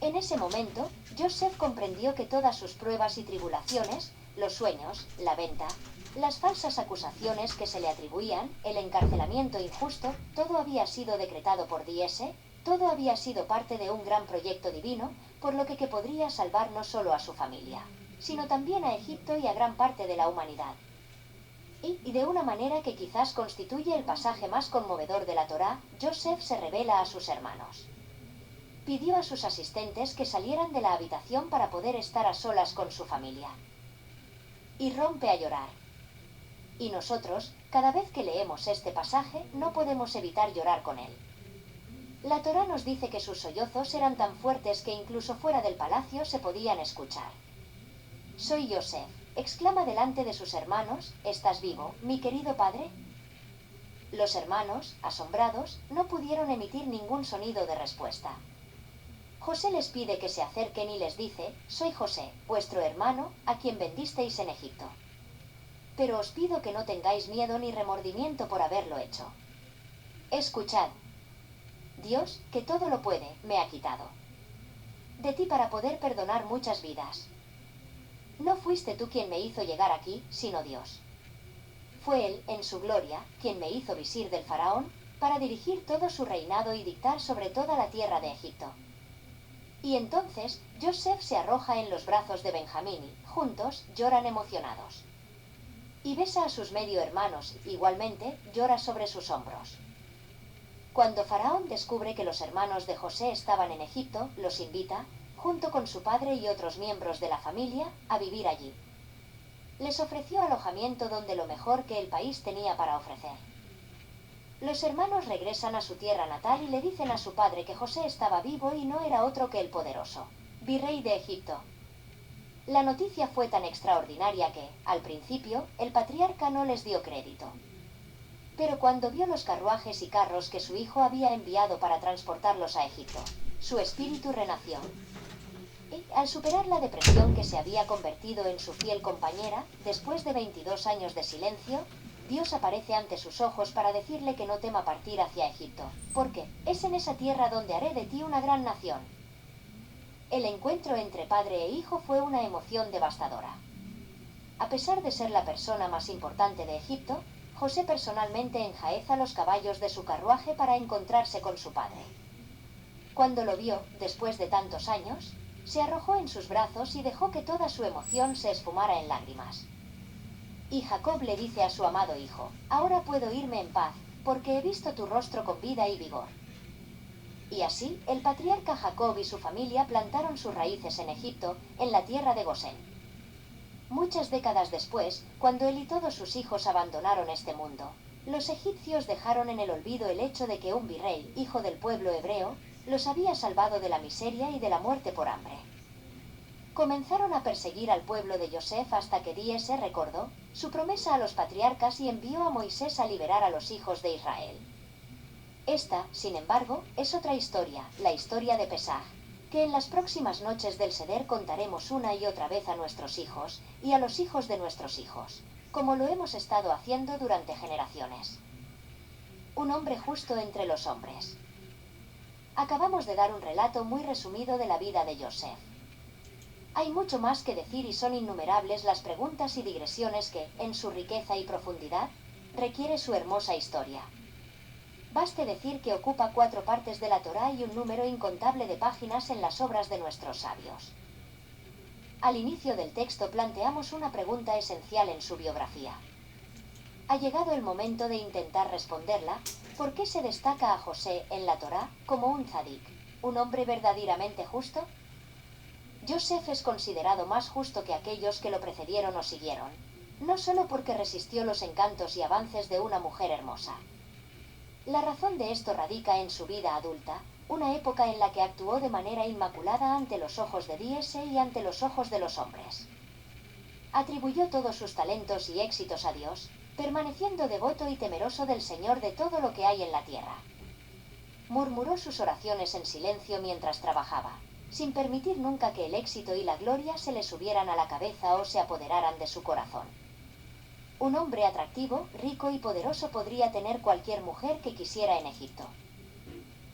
En ese momento, Joseph comprendió que todas sus pruebas y tribulaciones, los sueños, la venta, las falsas acusaciones que se le atribuían, el encarcelamiento injusto, todo había sido decretado por Dios, todo había sido parte de un gran proyecto divino, por lo que podría salvar no solo a su familia, sino también a Egipto y a gran parte de la humanidad. Y de una manera que quizás constituye el pasaje más conmovedor de la Torá, Joseph se revela a sus hermanos. Pidió a sus asistentes que salieran de la habitación para poder estar a solas con su familia. Y rompe a llorar. Y nosotros, cada vez que leemos este pasaje, no podemos evitar llorar con él. La Torá nos dice que sus sollozos eran tan fuertes que incluso fuera del palacio se podían escuchar. «Soy Joseph», exclama delante de sus hermanos: «¿Estás vivo, mi querido padre?». Los hermanos, asombrados, no pudieron emitir ningún sonido de respuesta. José les pide que se acerquen y les dice: «Soy José, vuestro hermano, a quien vendisteis en Egipto. Pero os pido que no tengáis miedo ni remordimiento por haberlo hecho. Escuchad. Dios, que todo lo puede, me ha quitado de ti para poder perdonar muchas vidas. No fuiste tú quien me hizo llegar aquí, sino Dios. Fue Él, en su gloria, quien me hizo visir del faraón, para dirigir todo su reinado y dictar sobre toda la tierra de Egipto». Y entonces, Joseph se arroja en los brazos de Benjamín y, juntos, lloran emocionados. Y besa a sus medio hermanos, igualmente, llora sobre sus hombros. Cuando Faraón descubre que los hermanos de José estaban en Egipto, los invita, junto con su padre y otros miembros de la familia, a vivir allí. Les ofreció alojamiento donde lo mejor que el país tenía para ofrecer. Los hermanos regresan a su tierra natal y le dicen a su padre que José estaba vivo y no era otro que el poderoso virrey de Egipto. La noticia fue tan extraordinaria que, al principio, el patriarca no les dio crédito. Pero cuando vio los carruajes y carros que su hijo había enviado para transportarlos a Egipto, su espíritu renació. Y, al superar la depresión que se había convertido en su fiel compañera, después de 22 años de silencio, Dios aparece ante sus ojos para decirle que no tema partir hacia Egipto, porque es en esa tierra donde haré de ti una gran nación. El encuentro entre padre e hijo fue una emoción devastadora. A pesar de ser la persona más importante de Egipto, José personalmente enjaeza los caballos de su carruaje para encontrarse con su padre. Cuando lo vio, después de tantos años, se arrojó en sus brazos y dejó que toda su emoción se esfumara en lágrimas. Y Jacob le dice a su amado hijo: ahora puedo irme en paz, porque he visto tu rostro con vida y vigor. Y así, el patriarca Jacob y su familia plantaron sus raíces en Egipto, en la tierra de Gosén. Muchas décadas después, cuando él y todos sus hijos abandonaron este mundo, los egipcios dejaron en el olvido el hecho de que un virrey, hijo del pueblo hebreo, los había salvado de la miseria y de la muerte por hambre. Comenzaron a perseguir al pueblo de Yosef hasta que Diese recordó su promesa a los patriarcas y envió a Moisés a liberar a los hijos de Israel. Esta, sin embargo, es otra historia, la historia de Pesaj, que en las próximas noches del Seder contaremos una y otra vez a nuestros hijos y a los hijos de nuestros hijos, como lo hemos estado haciendo durante generaciones. Un hombre justo entre los hombres. Acabamos de dar un relato muy resumido de la vida de Yosef. Hay mucho más que decir y son innumerables las preguntas y digresiones que, en su riqueza y profundidad, requiere su hermosa historia. Baste decir que ocupa 4 partes de la Torá y un número incontable de páginas en las obras de nuestros sabios. Al inicio del texto planteamos una pregunta esencial en su biografía. Ha llegado el momento de intentar responderla: ¿por qué se destaca a José en la Torá como un tzadik, un hombre verdaderamente justo? Yosef es considerado más justo que aquellos que lo precedieron o siguieron, no solo porque resistió los encantos y avances de una mujer hermosa. La razón de esto radica en su vida adulta, una época en la que actuó de manera inmaculada ante los ojos de Diese y ante los ojos de los hombres. Atribuyó todos sus talentos y éxitos a Dios, permaneciendo devoto y temeroso del Señor de todo lo que hay en la tierra. Murmuró sus oraciones en silencio mientras trabajaba, sin permitir nunca que el éxito y la gloria se le subieran a la cabeza o se apoderaran de su corazón. Un hombre atractivo, rico y poderoso podría tener cualquier mujer que quisiera en Egipto.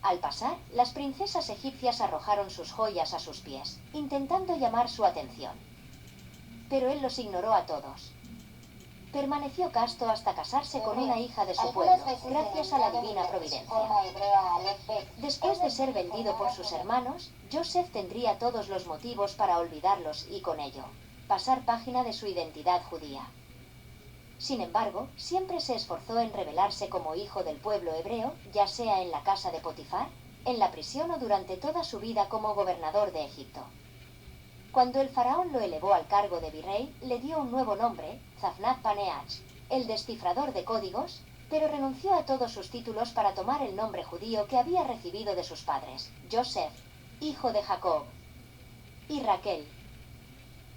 Al pasar, las princesas egipcias arrojaron sus joyas a sus pies, intentando llamar su atención. Pero él los ignoró a todos. Permaneció casto hasta casarse con una hija de su pueblo, gracias a la divina providencia. Después de ser vendido por sus hermanos, Yosef tendría todos los motivos para olvidarlos y, con ello, pasar página de su identidad judía. Sin embargo, siempre se esforzó en revelarse como hijo del pueblo hebreo, ya sea en la casa de Potifar, en la prisión o durante toda su vida como gobernador de Egipto. Cuando el faraón lo elevó al cargo de virrey, le dio un nuevo nombre, Zaphnath Paneach, el descifrador de códigos, pero renunció a todos sus títulos para tomar el nombre judío que había recibido de sus padres, Yosef, hijo de Jacob, y Raquel.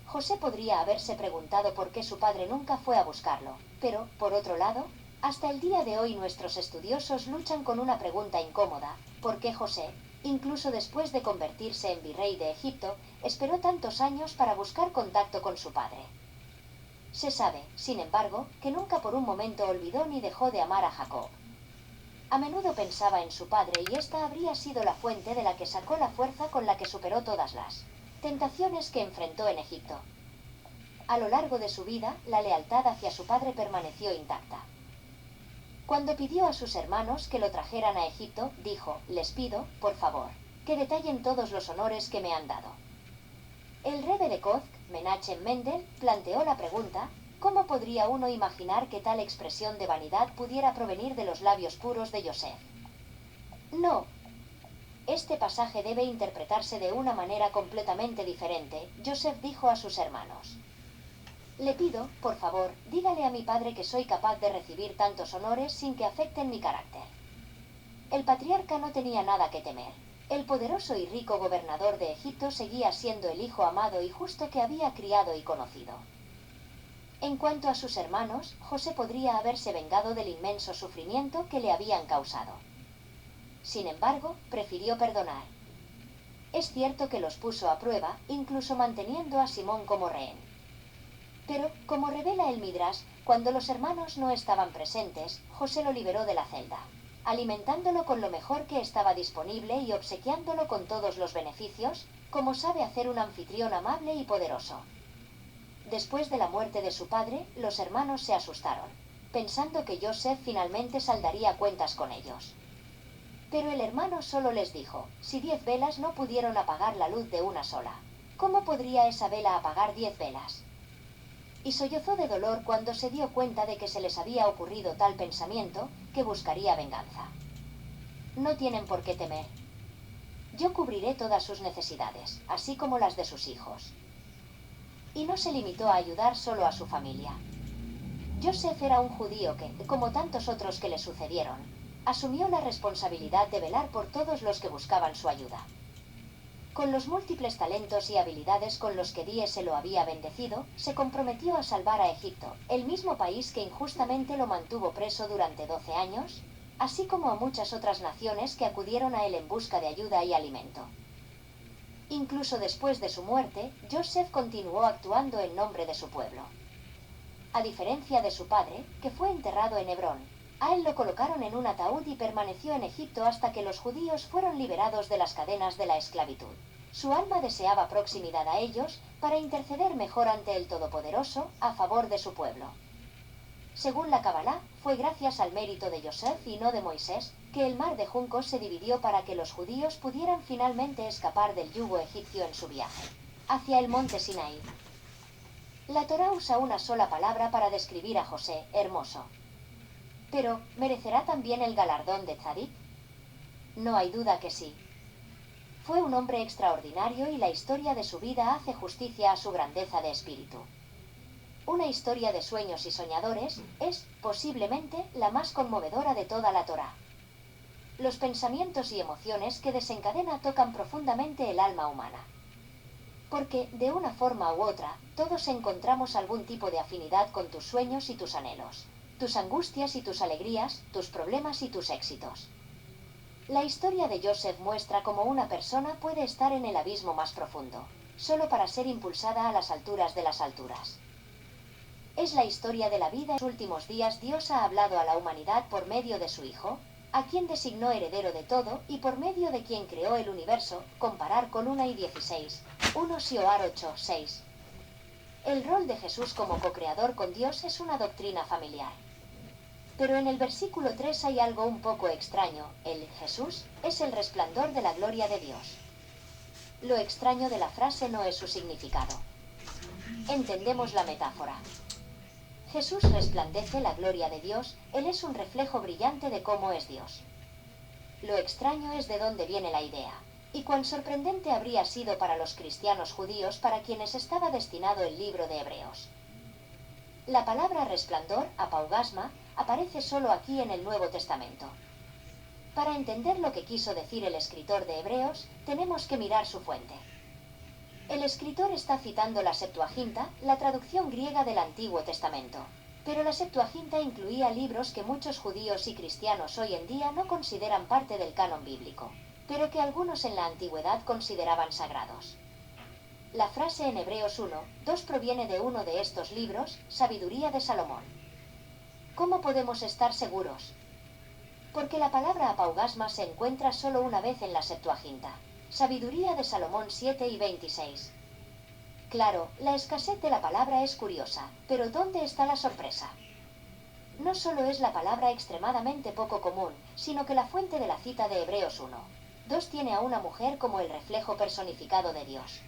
José podría haberse preguntado por qué su padre nunca fue a buscarlo, pero, por otro lado, hasta el día de hoy nuestros estudiosos luchan con una pregunta incómoda: ¿por qué José, incluso después de convertirse en virrey de Egipto, esperó tantos años para buscar contacto con su padre? Se sabe, sin embargo, que nunca por un momento olvidó ni dejó de amar a Jacob. A menudo pensaba en su padre y esta habría sido la fuente de la que sacó la fuerza con la que superó todas las tentaciones que enfrentó en Egipto. A lo largo de su vida, la lealtad hacia su padre permaneció intacta. Cuando pidió a sus hermanos que lo trajeran a Egipto, dijo: les pido, por favor, que detallen todos los honores que me han dado. El Rebbe de Kozk, Menachem Mendel, planteó la pregunta: ¿cómo podría uno imaginar que tal expresión de vanidad pudiera provenir de los labios puros de Yosef? No. Este pasaje debe interpretarse de una manera completamente diferente. Yosef dijo a sus hermanos: le pido, por favor, dígale a mi padre que soy capaz de recibir tantos honores sin que afecten mi carácter. El patriarca no tenía nada que temer. El poderoso y rico gobernador de Egipto seguía siendo el hijo amado y justo que había criado y conocido. En cuanto a sus hermanos, José podría haberse vengado del inmenso sufrimiento que le habían causado. Sin embargo, prefirió perdonar. Es cierto que los puso a prueba, incluso manteniendo a Simón como rehén. Pero, como revela el Midrash, cuando los hermanos no estaban presentes, José lo liberó de la celda, alimentándolo con lo mejor que estaba disponible y obsequiándolo con todos los beneficios, como sabe hacer un anfitrión amable y poderoso. Después de la muerte de su padre, los hermanos se asustaron, pensando que Joseph finalmente saldaría cuentas con ellos. Pero el hermano solo les dijo, si 10 velas no pudieron apagar la luz de una sola, ¿cómo podría esa vela apagar 10 velas? Y sollozó de dolor cuando se dio cuenta de que se les había ocurrido tal pensamiento, que buscaría venganza. No tienen por qué temer. Yo cubriré todas sus necesidades, así como las de sus hijos. Y no se limitó a ayudar solo a su familia. Joseph era un judío que, como tantos otros que le sucedieron, asumió la responsabilidad de velar por todos los que buscaban su ayuda. Con los múltiples talentos y habilidades con los que Die se lo había bendecido, se comprometió a salvar a Egipto, el mismo país que injustamente lo mantuvo preso durante 12 años, así como a muchas otras naciones que acudieron a él en busca de ayuda y alimento. Incluso después de su muerte, Joseph continuó actuando en nombre de su pueblo. A diferencia de su padre, que fue enterrado en Hebrón, a él lo colocaron en un ataúd y permaneció en Egipto hasta que los judíos fueron liberados de las cadenas de la esclavitud. Su alma deseaba proximidad a ellos para interceder mejor ante el Todopoderoso a favor de su pueblo. Según la Kabbalah, fue gracias al mérito de Joseph y no de Moisés, que el mar de juncos se dividió para que los judíos pudieran finalmente escapar del yugo egipcio en su viaje hacia el monte Sinaí. La Torá usa una sola palabra para describir a José, hermoso. Pero, ¿merecerá también el galardón de Tzadik? No hay duda que sí. Fue un hombre extraordinario y la historia de su vida hace justicia a su grandeza de espíritu. Una historia de sueños y soñadores es, posiblemente, la más conmovedora de toda la Torá. Los pensamientos y emociones que desencadena tocan profundamente el alma humana. Porque, de una forma u otra, todos encontramos algún tipo de afinidad con tus sueños y tus anhelos, tus angustias y tus alegrías, tus problemas y tus éxitos. La historia de Joseph muestra cómo una persona puede estar en el abismo más profundo, solo para ser impulsada a las alturas de las alturas. Es la historia de la vida. En los últimos días Dios ha hablado a la humanidad por medio de su Hijo, a quien designó heredero de todo y por medio de quien creó el universo, comparar con 1 y 16, 1 Sioar 8, 6. El rol de Jesús como co-creador con Dios es una doctrina familiar. Pero en el versículo 3 hay algo un poco extraño, el Jesús es el resplandor de la gloria de Dios. Lo extraño de la frase no es su significado. Entendemos la metáfora. Jesús resplandece la gloria de Dios, Él es un reflejo brillante de cómo es Dios. Lo extraño es de dónde viene la idea, y cuán sorprendente habría sido para los cristianos judíos para quienes estaba destinado el libro de Hebreos. La palabra resplandor, apaugasma, aparece solo aquí en el Nuevo Testamento. Para entender lo que quiso decir el escritor de Hebreos, tenemos que mirar su fuente. El escritor está citando la Septuaginta, la traducción griega del Antiguo Testamento. Pero la Septuaginta incluía libros que muchos judíos y cristianos hoy en día no consideran parte del canon bíblico, pero que algunos en la antigüedad consideraban sagrados. La frase en Hebreos 1:2 proviene de uno de estos libros, Sabiduría de Salomón. ¿Cómo podemos estar seguros? Porque la palabra apaugasma se encuentra solo una vez en la Septuaginta. Sabiduría de Salomón 7 y 26. Claro, la escasez de la palabra es curiosa, pero ¿dónde está la sorpresa? No solo es la palabra extremadamente poco común, sino que la fuente de la cita de Hebreos 1:2 tiene a una mujer como el reflejo personificado de Dios.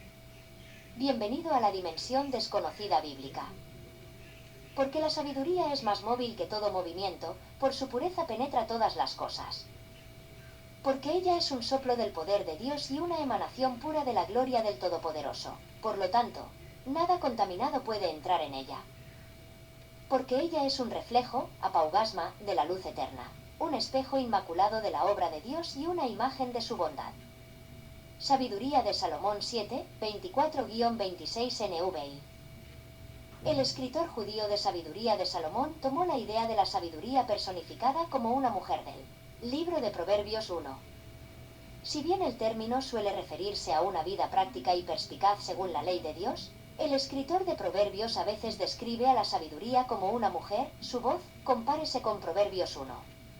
Bienvenido a la dimensión desconocida bíblica. Porque la sabiduría es más móvil que todo movimiento, por su pureza penetra todas las cosas. Porque ella es un soplo del poder de Dios y una emanación pura de la gloria del Todopoderoso. Por lo tanto, nada contaminado puede entrar en ella. Porque ella es un reflejo, apaugasma, de la luz eterna, un espejo inmaculado de la obra de Dios y una imagen de su bondad. Sabiduría de Salomón 7, 24-26 NVI. El escritor judío de Sabiduría de Salomón tomó la idea de la sabiduría personificada como una mujer del Libro de Proverbios 1. Si bien el término suele referirse a una vida práctica y perspicaz según la ley de Dios, el escritor de Proverbios a veces describe a la sabiduría como una mujer. Su voz, compárese con Proverbios 1.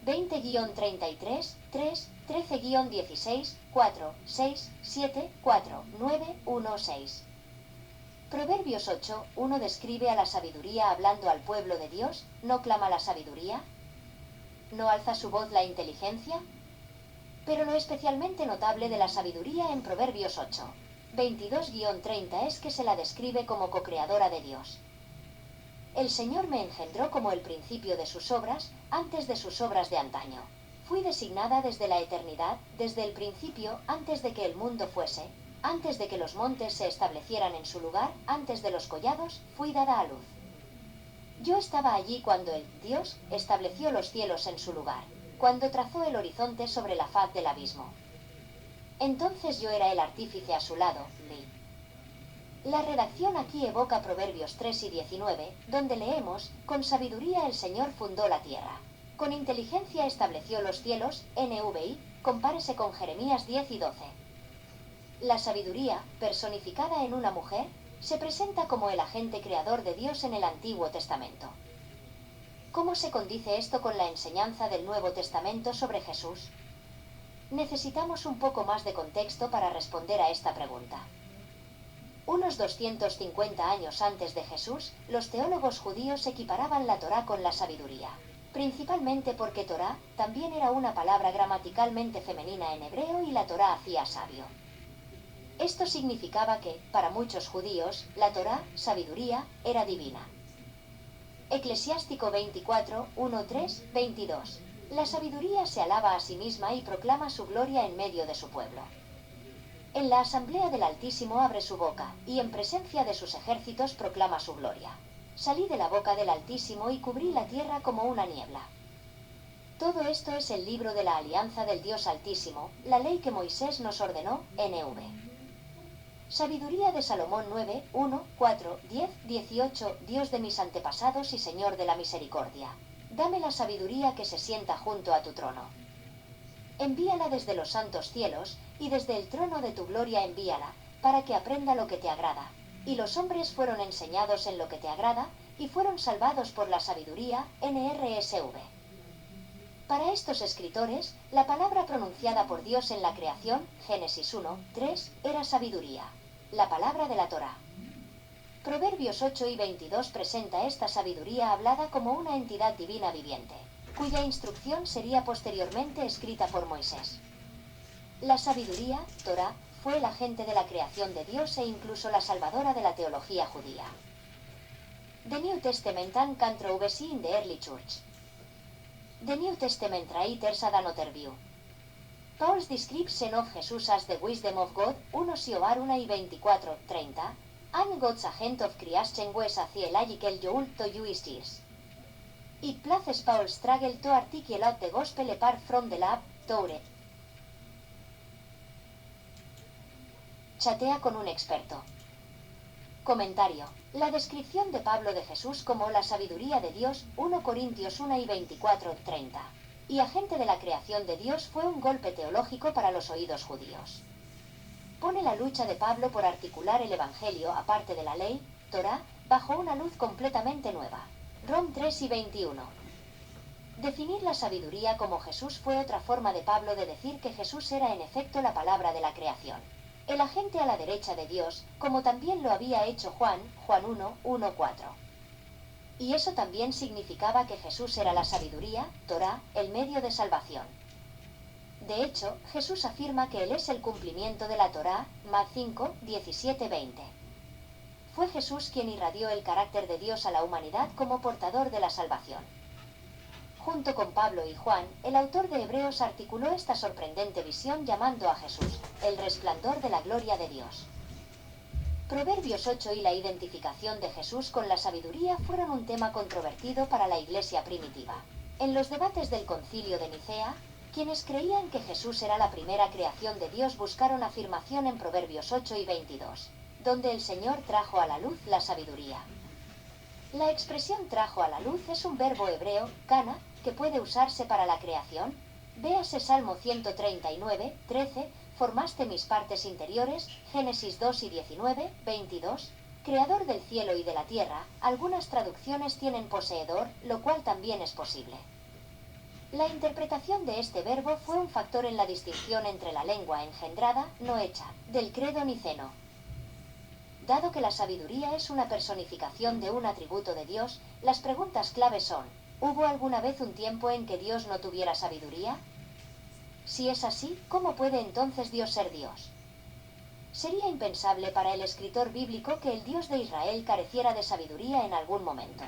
20-33, 3, 13-16, 4, 6, 7, 4, 9, 1, 6. Proverbios 8, 1 describe a la sabiduría hablando al pueblo de Dios. ¿No clama la sabiduría? ¿No alza su voz la inteligencia? Pero lo especialmente notable de la sabiduría en Proverbios 8, 22-30 es que se la describe como co-creadora de Dios. El Señor me engendró como el principio de sus obras, antes de sus obras de antaño. Fui designada desde la eternidad, desde el principio, antes de que el mundo fuese, antes de que los montes se establecieran en su lugar, antes de los collados, fui dada a luz. Yo estaba allí cuando el Dios estableció los cielos en su lugar, cuando trazó el horizonte sobre la faz del abismo. Entonces yo era el artífice a su lado, La redacción aquí evoca Proverbios 3 y 19, donde leemos: con sabiduría el Señor fundó la tierra. Con inteligencia estableció los cielos. NVI, compárese con Jeremías 10 y 12. La sabiduría, personificada en una mujer, se presenta como el agente creador de Dios en el Antiguo Testamento. ¿Cómo se condice esto con la enseñanza del Nuevo Testamento sobre Jesús? Necesitamos un poco más de contexto para responder a esta pregunta. Unos 250 años antes de Jesús, los teólogos judíos equiparaban la Torá con la sabiduría, principalmente porque Torá también era una palabra gramaticalmente femenina en hebreo y la Torá hacía sabio. Esto significaba que, para muchos judíos, la Torá, sabiduría, era divina. Eclesiástico 24, 1, 3, 22. La sabiduría se alaba a sí misma y proclama su gloria en medio de su pueblo. En la asamblea del Altísimo abre su boca, y en presencia de sus ejércitos proclama su gloria. Salí de la boca del Altísimo y cubrí la tierra como una niebla. Todo esto es el libro de la alianza del Dios Altísimo, la ley que Moisés nos ordenó. NV. Sabiduría de Salomón 9, 1, 4, 10, 18. Dios de mis antepasados y Señor de la misericordia, dame la sabiduría que se sienta junto a tu trono. Envíala desde los santos cielos, y desde el trono de tu gloria envíala, para que aprenda lo que te agrada. Y los hombres fueron enseñados en lo que te agrada, y fueron salvados por la sabiduría. NRSV. Para estos escritores, la palabra pronunciada por Dios en la creación, Génesis 1, 3, era sabiduría, la palabra de la Torá. Proverbios 8 y 22 presenta esta sabiduría hablada como una entidad divina viviente, cuya instrucción sería posteriormente escrita por Moisés. La sabiduría, Torá, fue el agente de la creación de Dios e incluso la salvadora de la teología judía. The New Testament and Controversy in the Early Church. The New Testament writers had another view. Paul's description of Jesus as the wisdom of God, 1 Sioar 1 y 24, 30, and God's agent of creation was a theological joule to Jewish ears. It places Paul's struggle to articulate the gospel apart from the law, Torah. Chatea con un experto. Comentario. La descripción de Pablo de Jesús como la sabiduría de Dios, 1 Corintios 1 y 24, 30, y agente de la creación de Dios fue un golpe teológico para los oídos judíos. Pone la lucha de Pablo por articular el Evangelio aparte de la ley, Torá, bajo una luz completamente nueva. Rom 3 y 21. Definir la sabiduría como Jesús fue otra forma de Pablo de decir que Jesús era en efecto la palabra de la creación, el agente a la derecha de Dios, como también lo había hecho Juan 1, 1, 4. Y eso también significaba que Jesús era la sabiduría, Torá, el medio de salvación. De hecho, Jesús afirma que Él es el cumplimiento de la Torá, Mac 5, 17, 20. Fue Jesús quien irradió el carácter de Dios a la humanidad como portador de la salvación. Junto con Pablo y Juan, el autor de Hebreos articuló esta sorprendente visión llamando a Jesús, el resplandor de la gloria de Dios. Proverbios 8 y la identificación de Jesús con la sabiduría fueron un tema controvertido para la Iglesia primitiva. En los debates del Concilio de Nicea, quienes creían que Jesús era la primera creación de Dios buscaron afirmación en Proverbios 8 y 22, donde el Señor trajo a la luz la sabiduría. La expresión trajo a la luz es un verbo hebreo, kana, que puede usarse para la creación, Véase Salmo 139, 13, formaste mis partes interiores, Génesis 2 y 19, 22, Creador del cielo y de la tierra. Algunas traducciones tienen poseedor, lo cual también es posible. La interpretación de este verbo fue un factor en la distinción entre la lengua engendrada, no hecha, del credo niceno. Dado que la sabiduría es una personificación de un atributo de Dios, las preguntas clave son: ¿hubo alguna vez un tiempo en que Dios no tuviera sabiduría? Si es así, ¿cómo puede entonces Dios ser Dios? Sería impensable para el escritor bíblico que el Dios de Israel careciera de sabiduría en algún momento.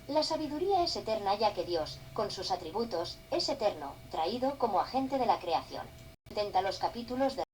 La sabiduría es eterna ya que Dios, con sus atributos, es eterno, traído como agente de la creación. Intenta los capítulos de